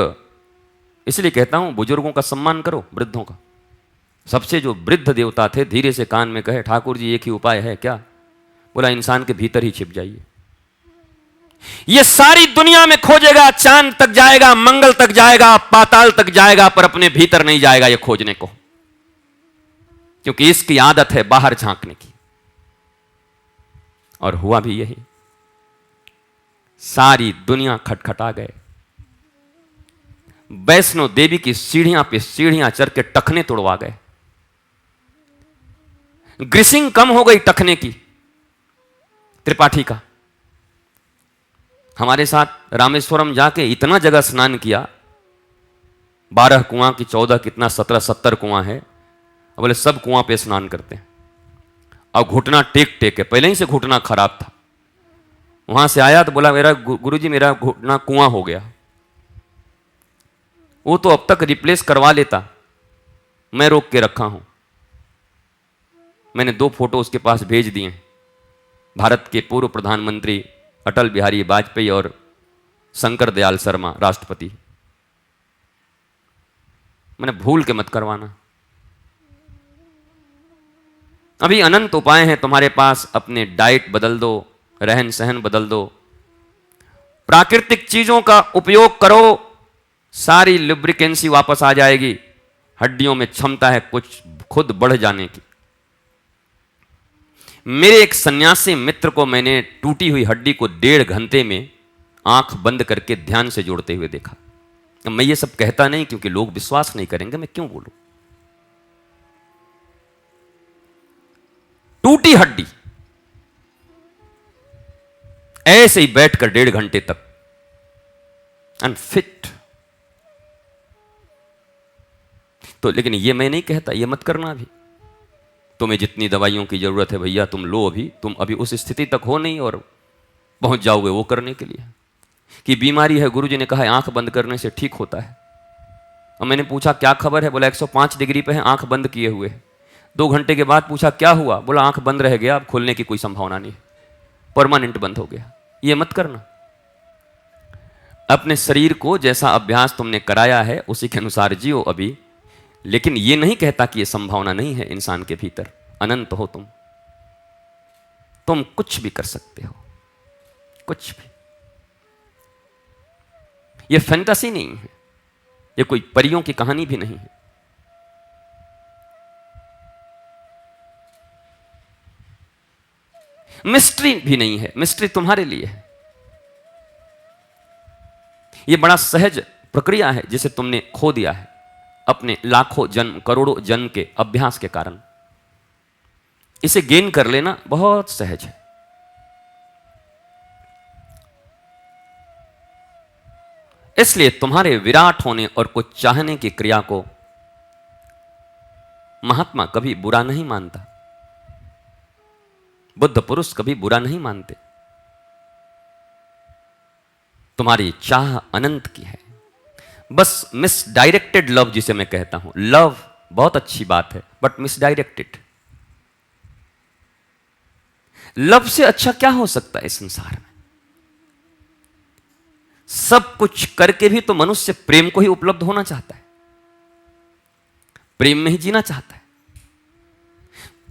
इसलिए कहता हूं बुजुर्गों का सम्मान करो, वृद्धों का, सबसे जो वृद्ध देवता थे, धीरे से कान में कहे, ठाकुर जी एक ही उपाय है क्या? बोला इंसान के भीतर ही छिप जाइए। ये सारी दुनिया में खोजेगा, चांद तक जाएगा, मंगल तक जाएगा, पाताल तक जाएगा, पर अपने भीतर नहीं जाएगा ये खोजने को, क्योंकि इसकी आदत है बाहर झांकने की। और हुआ भी यही। सारी दुनिया खटखटा गए। वैष्णो देवी की सीढ़ियां पे सीढ़ियां चढ़ के टखने तोड़वा गए। ग्रीसिंग कम हो गई टखने की। त्रिपाठी का हमारे साथ रामेश्वरम जाके इतना जगह स्नान किया, 12 कुआं की 14 कितना 17 70 कुआं है। बोले सब कुआं पे स्नान करते हैं। और घुटना टेक टेक के, पहले ही से घुटना खराब था। वहां से आया तो बोला मेरा गुरुजी मेरा घुटना कुआं हो गया। वो तो अब तक रिप्लेस करवा लेता, मैं रोक के रखा हूं। मैंने 2 फोटो उसके पास भेज दिए। भारत के पूर्व प्रधानमंत्री अटल बिहारी वाजपेयी और शंकर दयाल शर्मा राष्ट्रपति। मैंने भूल के मत करवाना। अभी अनंत उपाय हैं तुम्हारे पास। अपने डाइट बदल दो, रहन सहन बदल दो, प्राकृतिक चीजों का उपयोग करो, सारी लुब्रिकेंसी वापस आ जाएगी। हड्डियों में क्षमता है कुछ खुद बढ़ जाने की। मेरे एक सन्यासी मित्र को मैंने टूटी हुई हड्डी को 1.5 घंटे में आंख बंद करके ध्यान से जोड़ते हुए देखा। मैं ये सब कहता नहीं क्योंकि लोग विश्वास नहीं करेंगे, मैं क्यों बोलूं। टूटी हड्डी ऐसे ही बैठकर 1.5 घंटे तक अनफिट। तो लेकिन ये मैं नहीं कहता, ये मत करना। अभी तुम्हें जितनी दवाइयों की जरूरत है भैया तुम लो। अभी तुम अभी उस स्थिति तक हो नहीं और पहुंच जाओगे वो करने के लिए कि बीमारी है। गुरुजी ने कहा है आंख बंद करने से ठीक होता है। और मैंने पूछा क्या खबर है? बोला 105 डिग्री पे है, आंख बंद किए हुए है। 2 घंटे के बाद पूछा क्या हुआ? बोला आंख बंद रह गया, अब खोलने की कोई संभावना नहीं, परमानेंट बंद हो गया। ये मत करना। अपने शरीर को जैसा अभ्यास तुमने कराया है उसी के अनुसार जियो अभी, लेकिन यह नहीं कहता कि यह संभावना नहीं है इंसान के भीतर। अनंत हो तुम कुछ भी कर सकते हो, कुछ भी। यह फैंटेसी नहीं है, यह कोई परियों की कहानी भी नहीं है। मिस्ट्री भी नहीं है, मिस्ट्री तुम्हारे लिए है। यह बड़ा सहज प्रक्रिया है जिसे तुमने खो दिया है अपने लाखों जन्म, करोड़ों जन्म के अभ्यास के कारण। इसे गेन कर लेना बहुत सहज है। इसलिए तुम्हारे विराट होने और कुछ चाहने की क्रिया को महात्मा कभी बुरा नहीं मानता, बुद्ध पुरुष कभी बुरा नहीं मानते। तुम्हारी चाह अनंत की है, बस मिसडायरेक्टेड लव जिसे मैं कहता हूं। लव बहुत अच्छी बात है, बट मिसडायरेक्टेड। लव से अच्छा क्या हो सकता है इस संसार में? सब कुछ करके भी तो मनुष्य प्रेम को ही उपलब्ध होना चाहता है, प्रेम में ही जीना चाहता है,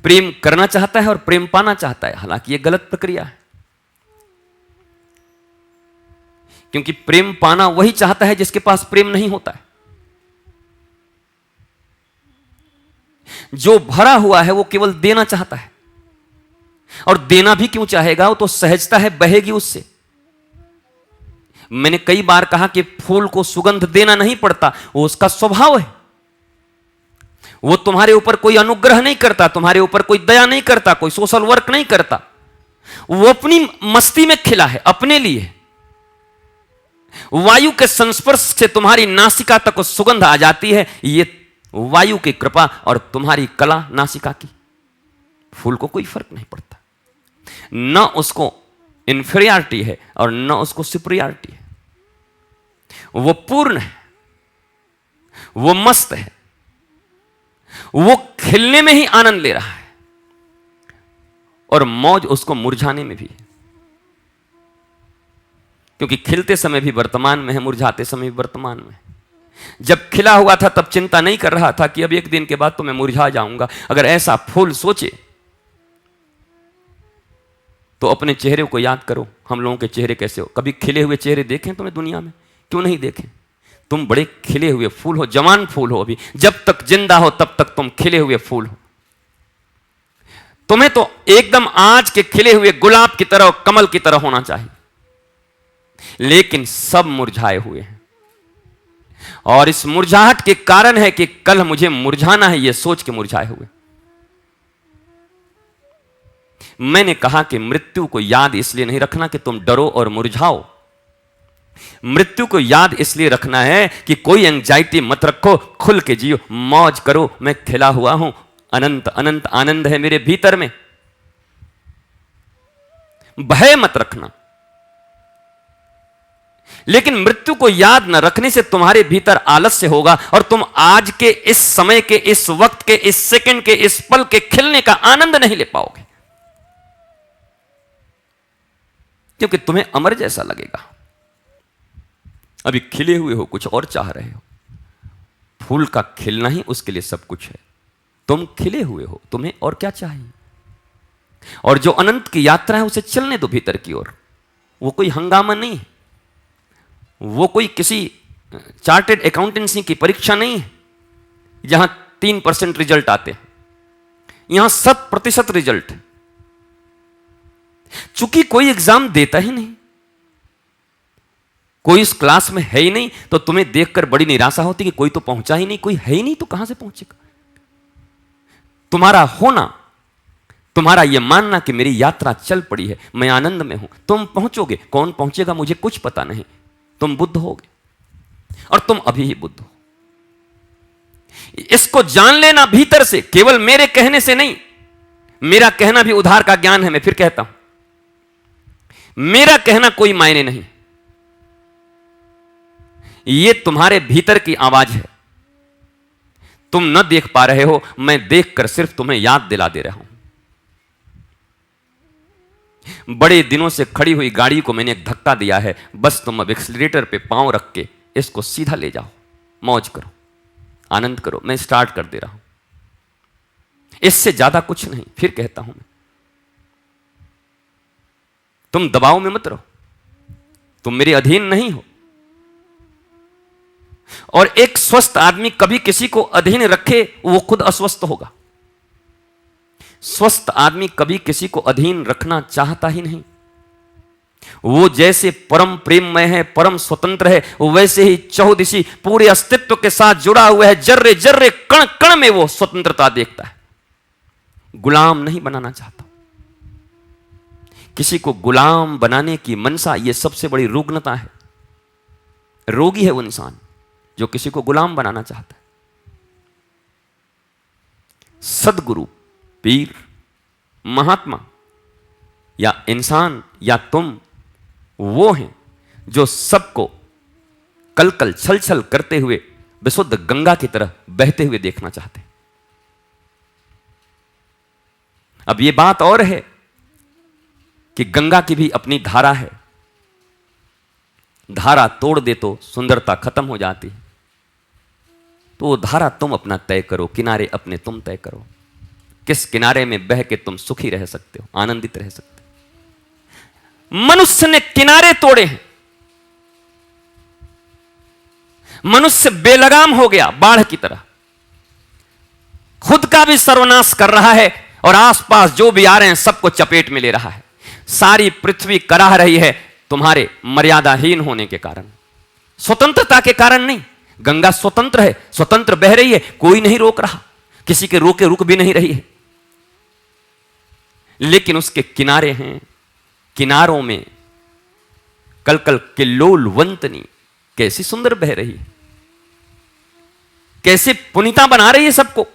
प्रेम करना चाहता है और प्रेम पाना चाहता है। हालांकि यह गलत प्रक्रिया है, क्योंकि प्रेम पाना वही चाहता है जिसके पास प्रेम नहीं होता है। जो भरा हुआ है वो केवल देना चाहता है, और देना भी क्यों चाहेगा? वो तो सहजता है, बहेगी उससे। मैंने कई बार कहा कि फूल को सुगंध देना नहीं पड़ता, वो उसका स्वभाव है। वो तुम्हारे ऊपर कोई अनुग्रह नहीं करता, तुम्हारे ऊपर कोई दया नहीं करता, कोई सोशल वर्क नहीं करता। वो अपनी मस्ती में खिला है, अपने लिए। वायु के संस्पर्श से तुम्हारी नासिका तक सुगंध आ जाती है, ये वायु की कृपा और तुम्हारी कला नासिका की। फूल को कोई फर्क नहीं पड़ता, न उसको इंफीरियरिटी है और न उसको सुपीरियरिटी है। वो पूर्ण है, वो मस्त है, वो खिलने में ही आनंद ले रहा है, और मौज उसको मुरझाने में भी है। क्योंकि खिलते समय भी वर्तमान में है, मुरझाते समय भी वर्तमान में है। जब खिला हुआ था तब चिंता नहीं कर रहा था कि अब एक दिन के बाद तो मैं मुरझा जाऊंगा। अगर ऐसा फूल सोचे तो अपने चेहरे को याद करो। हम लोगों के चेहरे कैसे हो? कभी खिले हुए चेहरे देखें तुमने दुनिया में? क्यों नहीं देखें? तुम बड़े खिले हुए फूल हो, जवान फूल हो। अभी जब तक जिंदा हो तब तक तुम खिले हुए फूल हो। तुम्हें तो एकदम आज के खिले हुए गुलाब की तरह, कमल की तरह होना चाहिए, लेकिन सब मुरझाए हुए हैं। और इस मुरझाहट के कारण है कि कल मुझे मुरझाना है, यह सोच के मुरझाए हुए। मैंने कहा कि मृत्यु को याद इसलिए नहीं रखना कि तुम डरो और मुरझाओ। मृत्यु को याद इसलिए रखना है कि कोई एंजाइटी मत रखो, खुल के जियो, मौज करो। मैं खिला हुआ हूं, अनंत अनंत आनंद है मेरे भीतर में। भय मत रखना। लेकिन मृत्यु को याद न रखने से तुम्हारे भीतर आलस्य होगा, और तुम आज के इस समय के, इस वक्त के, इस सेकंड के, इस पल के खिलने का आनंद नहीं ले पाओगे, क्योंकि तुम्हें अमर जैसा लगेगा। अभी खिले हुए हो, कुछ और चाह रहे हो। फूल का खिलना ही उसके लिए सब कुछ है। तुम खिले हुए हो, तुम्हें और क्या चाहिए? और जो अनंत की यात्रा है उसे चलने दो भीतर की ओर। वो कोई हंगामा नहीं है, वो कोई किसी चार्टेड अकाउंटेंसी की परीक्षा नहीं है जहां 3% रिजल्ट आते हैं। यहां 100% रिजल्ट है। चूंकि कोई एग्जाम देता ही नहीं, कोई इस क्लास में है ही नहीं, तो तुम्हें देखकर बड़ी निराशा होती कि कोई तो पहुंचा ही नहीं। कोई है ही नहीं तो कहां से पहुंचेगा? तुम्हारा होना, तुम्हारा यह मानना कि मेरी यात्रा चल पड़ी है, मैं आनंद में हूं, तुम पहुंचोगे। कौन पहुंचेगा मुझे कुछ पता नहीं। तुम बुद्ध होगे, और तुम अभी ही बुद्ध हो। इसको जान लेना भीतर से, केवल मेरे कहने से नहीं। मेरा कहना भी उधार का ज्ञान है। मैं फिर कहता हूं, मेरा कहना कोई मायने नहीं। यह तुम्हारे भीतर की आवाज है। तुम न देख पा रहे हो, मैं देखकर सिर्फ तुम्हें याद दिला दे रहा हूं। बड़े दिनों से खड़ी हुई गाड़ी को मैंने एक धक्का दिया है, बस तुम अब एक्सीलरेटर पे पांव रख के इसको सीधा ले जाओ, मौज करो, आनंद करो, मैं स्टार्ट कर दे रहा हूं। इससे ज्यादा कुछ नहीं। फिर कहता हूं मैं, तुम दबाव में मत रहो, तुम मेरे अधीन नहीं हो। और एक स्वस्थ आदमी कभी किसी को अधीन रखे वो खुद अस्वस्थ होगा। स्वस्थ आदमी कभी किसी को अधीन रखना चाहता ही नहीं। वो जैसे परम प्रेममय है, परम स्वतंत्र है, वैसे ही चहुदिशी पूरे अस्तित्व के साथ जुड़ा हुआ है। जर्रे जर्रे कण कण में वो स्वतंत्रता देखता है। गुलाम नहीं बनाना चाहता। किसी को गुलाम बनाने की मनसा, यह सबसे बड़ी रुग्णता है। रोगी है वो इंसान जो किसी को गुलाम बनाना चाहता है। सदगुरु, पीर, महात्मा या इंसान या तुम वो हैं जो सबको कल कल छल छल करते हुए विशुद्ध गंगा की तरह बहते हुए देखना चाहते हैं। अब यह बात और है कि गंगा की भी अपनी धारा है। धारा तोड़ दे तो सुंदरता खत्म हो जाती है। तो वो धारा तुम अपना तय करो, किनारे अपने तुम तय करो। किस किनारे में बह के तुम सुखी रह सकते हो, आनंदित रह सकते हो। मनुष्य ने किनारे तोड़े हैं। मनुष्य बेलगाम हो गया, बाढ़ की तरह। खुद का भी सर्वनाश कर रहा है और आसपास जो भी आ रहे हैं सबको चपेट में ले रहा है। सारी पृथ्वी कराह रही है तुम्हारे मर्यादाहीन होने के कारण, स्वतंत्रता के कारण नहीं। गंगा स्वतंत्र है, स्वतंत्र बह रही है, कोई नहीं रोक रहा, किसी के रोके रुक भी नहीं रही है। लेकिन उसके किनारे हैं, किनारों में कल कल किल्लोल वंतनी कैसी सुंदर बह रही है, कैसे पुनीता बना रही है सबको,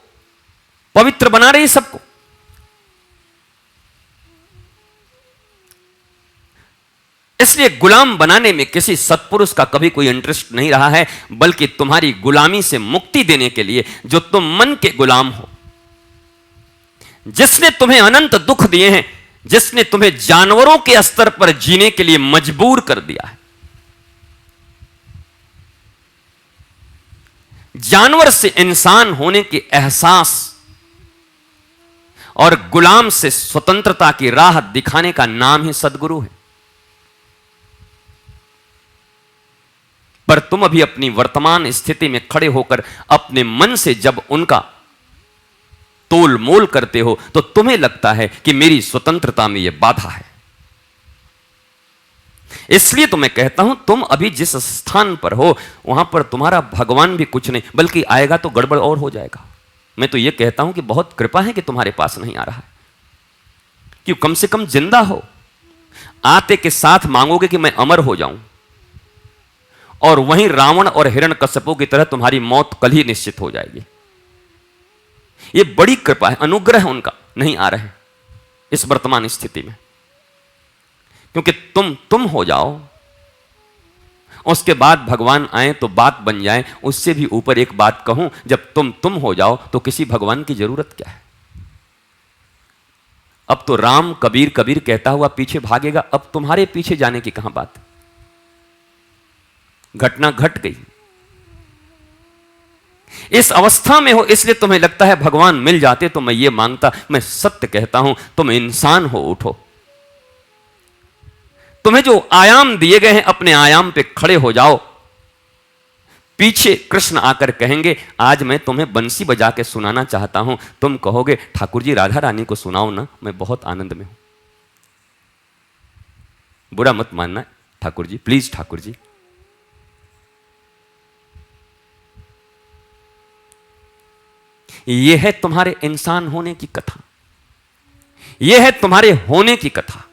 पवित्र बना रही है सबको। इसलिए गुलाम बनाने में किसी सत्पुरुष का कभी कोई इंटरेस्ट नहीं रहा है, बल्कि तुम्हारी गुलामी से मुक्ति देने के लिए जो तुम मन के गुलाम हो, जिसने तुम्हें अनंत दुख दिए हैं, जिसने तुम्हें जानवरों के स्तर पर जीने के लिए मजबूर कर दिया है। जानवर से इंसान होने के एहसास और गुलाम से स्वतंत्रता की राह दिखाने का नाम ही सदगुरु है। पर तुम अभी अपनी वर्तमान स्थिति में खड़े होकर अपने मन से जब उनका तोल मोल करते हो तो तुम्हें लगता है कि मेरी स्वतंत्रता में यह बाधा है। इसलिए तो मैं कहता हूं, तुम अभी जिस स्थान पर हो वहां पर तुम्हारा भगवान भी कुछ नहीं, बल्कि आएगा तो गड़बड़ और हो जाएगा। मैं तो यह कहता हूं कि बहुत कृपा है कि तुम्हारे पास नहीं आ रहा है, क्यों कम से कम जिंदा हो। आते के साथ मांगोगे कि मैं अमर हो जाऊं, और वहीं रावण और हिरण्यकश्यपों की तरह तुम्हारी मौत कल ही निश्चित हो जाएगी। यह बड़ी कृपा है, अनुग्रह है उनका, नहीं आ रहे इस वर्तमान स्थिति में। क्योंकि तुम हो जाओ, उसके बाद भगवान आए तो बात बन जाए। उससे भी ऊपर एक बात कहूं, जब तुम हो जाओ तो किसी भगवान की जरूरत क्या है। अब तो राम कबीर कबीर कहता हुआ पीछे भागेगा, अब तुम्हारे पीछे जाने की कहां बात है। घटना घट गई, इस अवस्था में हो, इसलिए तुम्हें लगता है भगवान मिल जाते तो मैं ये मांगता। मैं सत्य कहता हूं, तुम इंसान हो, उठो। तुम्हें जो आयाम दिए गए हैं अपने आयाम पे खड़े हो जाओ। पीछे कृष्ण आकर कहेंगे, आज मैं तुम्हें बंसी बजा के सुनाना चाहता हूं। तुम कहोगे, ठाकुर जी राधा रानी को सुनाओ ना, मैं बहुत आनंद में हूं। बुरा मत मानना ठाकुर जी, प्लीज ठाकुर जी। यह है तुम्हारे इंसान होने की कथा, यह है तुम्हारे होने की कथा।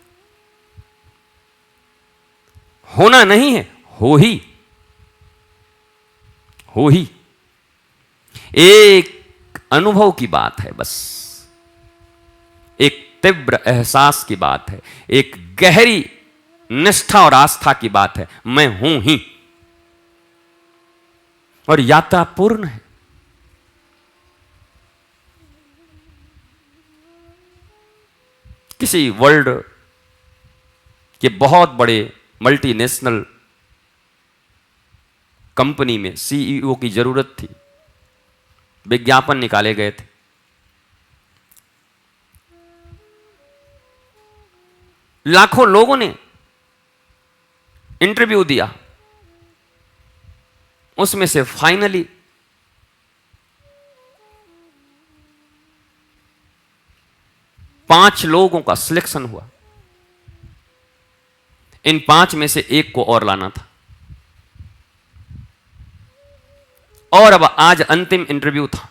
होना नहीं है, हो ही एक अनुभव की बात है, बस एक तीव्र एहसास की बात है, एक गहरी निष्ठा और आस्था की बात है। मैं हूं ही, और यात्रा पूर्ण है। किसी वर्ल्ड कि बहुत बड़े मल्टीनेशनल कंपनी में सीईओ की जरूरत थी। विज्ञापन निकाले गए थे। लाखों लोगों ने इंटरव्यू दिया, उसमें से फाइनली 5 लोगों का सिलेक्शन हुआ। इन 5 में से एक को और लाना था। और अब आज अंतिम इंटरव्यू था,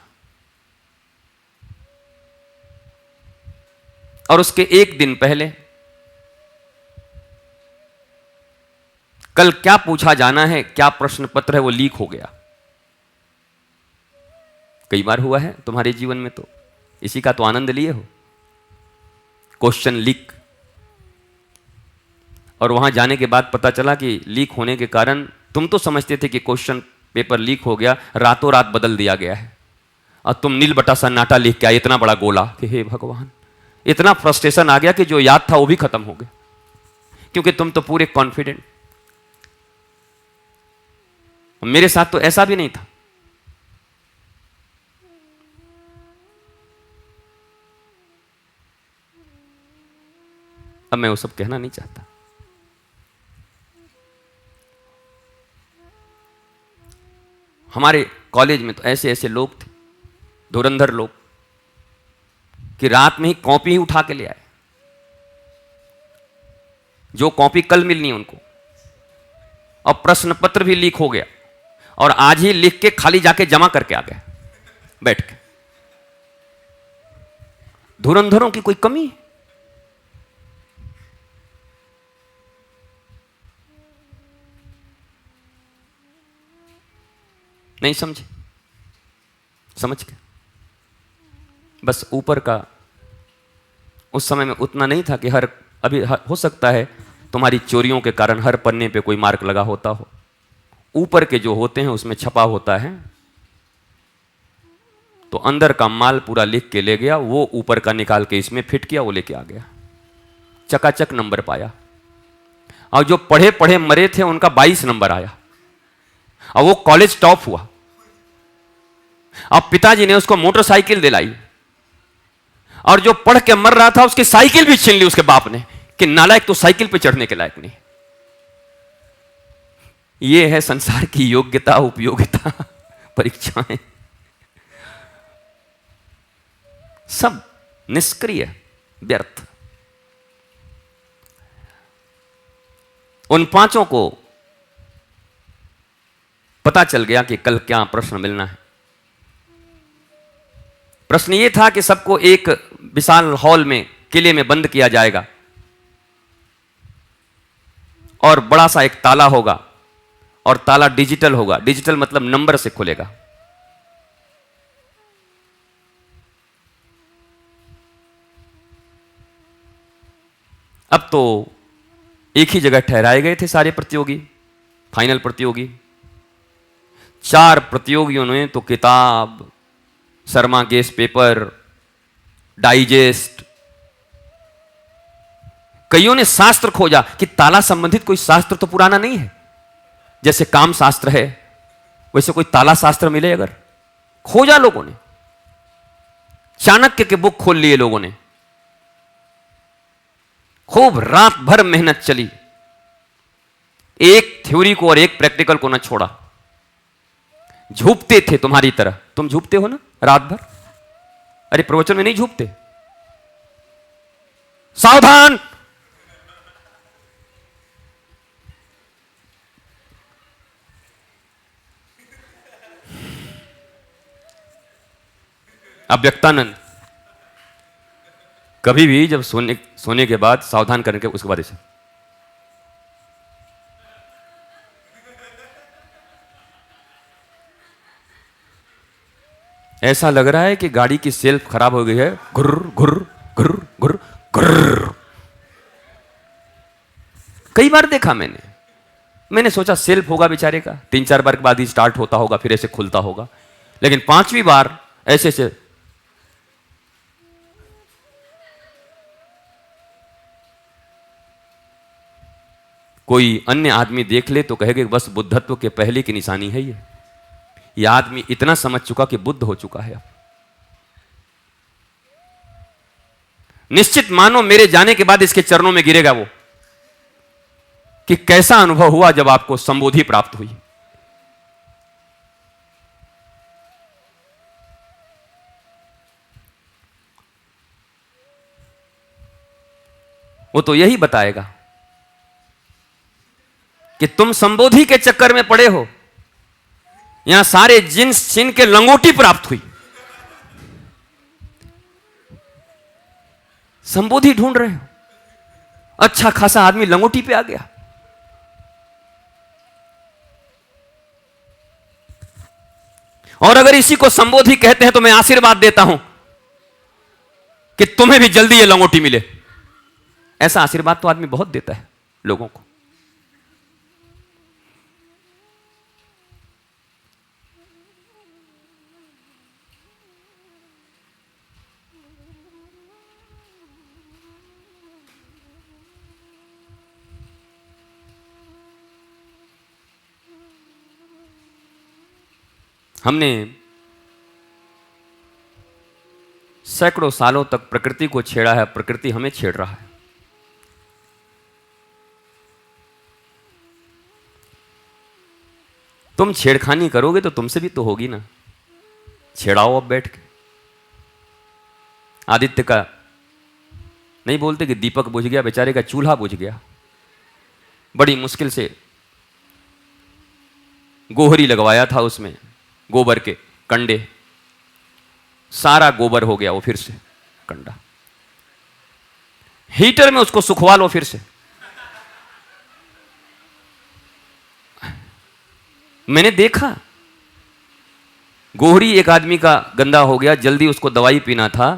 और उसके एक दिन पहले कल क्या पूछा जाना है, क्या प्रश्न पत्र है, वो लीक हो गया। कई बार हुआ है तुम्हारे जीवन में, तो इसी का तो आनंद लिए हो, क्वेश्चन लीक। और वहां जाने के बाद पता चला कि लीक होने के कारण तुम तो समझते थे कि क्वेश्चन पेपर लीक हो गया, रातों रात बदल दिया गया है, और तुम नील बटा सन्नाटा लिख के आए, इतना बड़ा गोला कि हे भगवान। इतना फ्रस्ट्रेशन आ गया कि जो याद था वो भी खत्म हो गया, क्योंकि तुम तो पूरे कॉन्फिडेंट। मेरे साथ तो ऐसा भी नहीं था। अब मैं वो सब कहना नहीं चाहता। हमारे कॉलेज में तो ऐसे ऐसे लोग थे, धुरंधर लोग, कि रात में ही कॉपी ही उठा के ले आए, जो कॉपी कल मिलनी है उनको, और प्रश्न पत्र भी लीक हो गया, और आज ही लिख के खाली जाके जमा करके आ गए बैठ के। धुरंधरों की कोई कमी है? नहीं समझे? समझ के बस ऊपर का उस समय में उतना नहीं था कि हो सकता है तुम्हारी चोरियों के कारण हर पन्ने पे कोई मार्क लगा होता हो। ऊपर के जो होते हैं उसमें छपा होता है, तो अंदर का माल पूरा लिख के ले गया, वो ऊपर का निकाल के इसमें फिट किया, वो लेके आ गया, चकाचक नंबर पाया। और जो पढ़े पढ़े मरे थे उनका 22 नंबर आया, और वो कॉलेज टॉप हुआ। अब पिताजी ने उसको मोटरसाइकिल दिलाई, और जो पढ़ के मर रहा था उसकी साइकिल भी छीन ली उसके बाप ने, कि नालायक तो साइकिल पे चढ़ने के लायक नहीं। ये है संसार की योग्यता उपयोगिता परीक्षाएं, सब निष्क्रिय, व्यर्थ। उन 5 को पता चल गया कि कल क्या प्रश्न मिलना है। प्रश्न यह था कि सबको एक विशाल हॉल में, किले में बंद किया जाएगा, और बड़ा सा एक ताला होगा, और ताला डिजिटल होगा। डिजिटल मतलब नंबर से खुलेगा। अब तो एक ही जगह ठहराए गए थे सारे प्रतियोगी, फाइनल प्रतियोगी। 4 प्रतियोगियों ने तो किताब, शर्मा गेस पेपर, डाइजेस्ट, कईयों ने शास्त्र खोजा कि ताला संबंधित कोई शास्त्र तो पुराना नहीं है, जैसे काम शास्त्र है वैसे कोई ताला शास्त्र मिले अगर। खोजा लोगों ने, चाणक्य के बुक खोल लिए लोगों ने, खूब रात भर मेहनत चली, एक थ्योरी को और एक प्रैक्टिकल को न छोड़ा। झूपते थे तुम्हारी तरह, तुम झूपते हो ना रात भर? अरे प्रवचन में नहीं झूपते? सावधान, अव्यक्तानंद कभी भी जब सोने के बाद सावधान करने के उसके बाद ऐसा लग रहा है कि गाड़ी की सेल्फ खराब हो गई है, घुर्र घुर्र घुर्र घुर्र घुर्र। कई बार देखा मैंने सोचा सेल्फ होगा बेचारे का, 3-4 बार के बाद ही स्टार्ट होता होगा, फिर ऐसे खुलता होगा, लेकिन 5वीं बार ऐसे से कोई अन्य आदमी देख ले तो कहेगा बस बुद्धत्व के पहले की निशानी है ये आदमी इतना समझ चुका कि बुद्ध हो चुका है। अब निश्चित मानो मेरे जाने के बाद इसके चरणों में गिरेगा वो कि कैसा अनुभव हुआ जब आपको संबोधि प्राप्त हुई। वो तो यही बताएगा कि तुम संबोधि के चक्कर में पड़े हो, यहां सारे जिन्स छिन के लंगोटी प्राप्त हुई, संबोधि ढूंढ रहे हो, अच्छा खासा आदमी लंगोटी पे आ गया। और अगर इसी को संबोधि कहते हैं तो मैं आशीर्वाद देता हूं कि तुम्हें भी जल्दी ये लंगोटी मिले। ऐसा आशीर्वाद तो आदमी बहुत देता है लोगों को। हमने सैकड़ों सालों तक प्रकृति को छेड़ा है, प्रकृति हमें छेड़ रहा है। तुम छेड़खानी करोगे तो तुमसे भी तो होगी ना, छेड़ाओ अब बैठ के। आदित्य का नहीं बोलते कि दीपक बुझ गया, बेचारे का चूल्हा बुझ गया, बड़ी मुश्किल से गोहरी लगवाया था उसमें, गोबर के कंडे, सारा गोबर हो गया वो फिर से कंडा। हीटर में उसको सुखवा लो फिर से। मैंने देखा गोहरी एक आदमी का गंदा हो गया, जल्दी उसको दवाई पीना था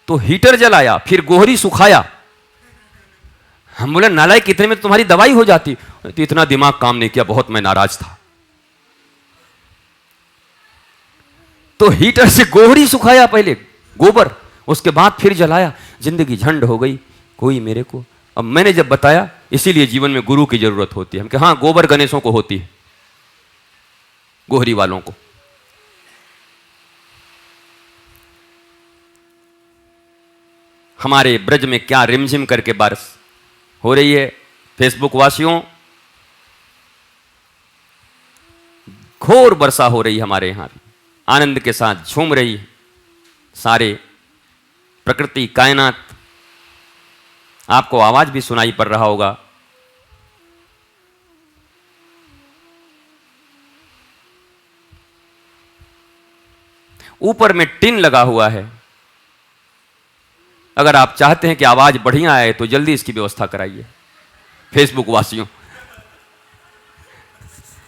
तो हीटर जलाया, फिर गोहरी सुखाया। हम बोले नालायक कितने में तुम्हारी दवाई हो जाती, तो इतना दिमाग काम नहीं किया, बहुत मैं नाराज था। तो हीटर से गोहरी सुखाया पहले गोबर, उसके बाद फिर जलाया, जिंदगी झंड हो गई। कोई मेरे को, अब मैंने जब बताया, इसीलिए जीवन में गुरु की जरूरत होती है। हम कि हाँ गोबर गणेशों को होती है, गोहरी वालों को। हमारे ब्रज में क्या रिमझिम करके बारिश हो रही है। फेसबुक वासियों, घोर वर्षा हो रही है हमारे यहां भी, आनंद के साथ झूम रही है सारे प्रकृति कायनात। आपको आवाज भी सुनाई पड़ रहा होगा। ऊपर में टिन लगा हुआ है, अगर आप चाहते हैं कि आवाज बढ़िया आए तो जल्दी इसकी व्यवस्था कराइए फेसबुक वासियों।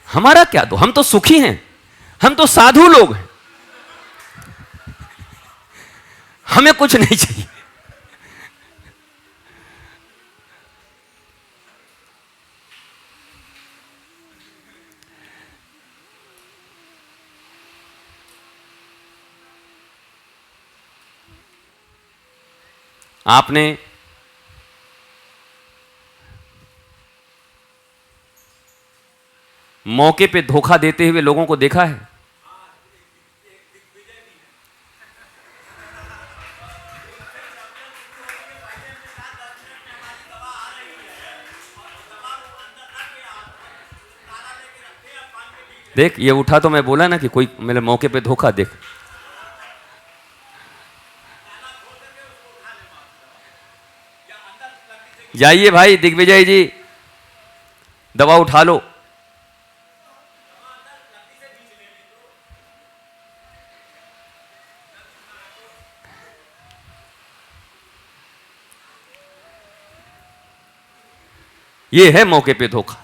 हमारा क्या, तो हम तो सुखी हैं, हम तो साधु लोग हैं, हमें कुछ नहीं चाहिए। आपने मौके पे धोखा देते हुए लोगों को देखा है। देख ये उठा तो मैं बोला ना कि कोई मेरे मौके पे धोखा देख। जाइए भाई दिग्विजय जी, दवा उठा लो। ये है मौके पे धोखा।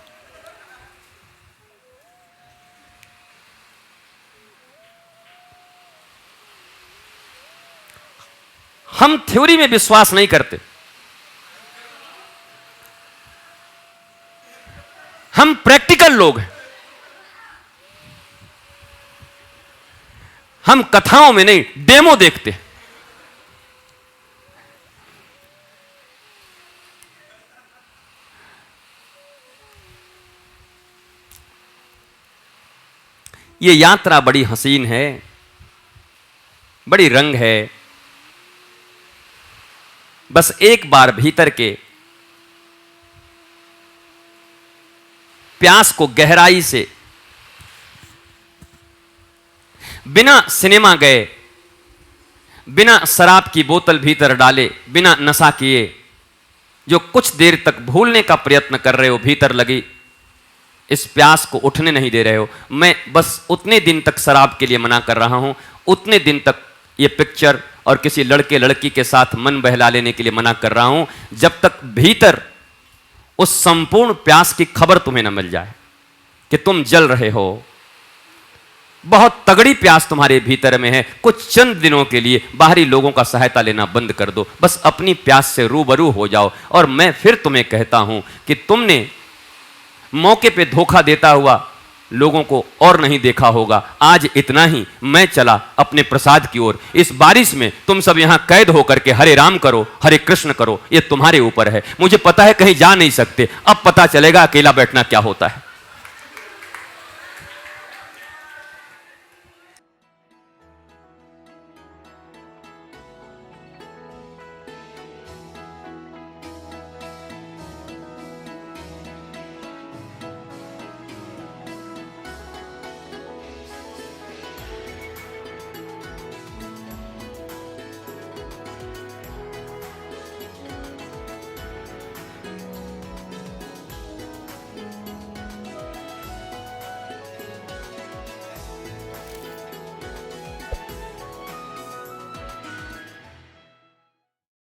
हम थ्योरी में विश्वास नहीं करते, हम प्रैक्टिकल लोग हैं। हम कथाओं में नहीं, डेमो देखते हैं। ये यात्रा बड़ी हसीन है, बड़ी रंग है। बस एक बार भीतर के प्यास को गहराई से, बिना सिनेमा गए, बिना शराब की बोतल भीतर डाले, बिना नशा किए, जो कुछ देर तक भूलने का प्रयत्न कर रहे हो, भीतर लगी इस प्यास को उठने नहीं दे रहे हो। मैं बस उतने दिन तक शराब के लिए मना कर रहा हूं, उतने दिन तक ये पिक्चर और किसी लड़के लड़की के साथ मन बहला लेने के लिए मना कर रहा हूं, जब तक भीतर उस संपूर्ण प्यास की खबर तुम्हें न मिल जाए कि तुम जल रहे हो। बहुत तगड़ी प्यास तुम्हारे भीतर में है। कुछ चंद दिनों के लिए बाहरी लोगों का सहायता लेना बंद कर दो, बस अपनी प्यास से रूबरू हो जाओ। और मैं फिर तुम्हें कहता हूं कि तुमने मौके पे धोखा देता हुआ लोगों को और नहीं देखा होगा। आज इतना ही, मैं चला अपने प्रसाद की ओर। इस बारिश में तुम सब यहां कैद होकर के हरे राम करो, हरे कृष्ण करो, ये तुम्हारे ऊपर है। मुझे पता है कहीं जा नहीं सकते, अब पता चलेगा अकेला बैठना क्या होता है।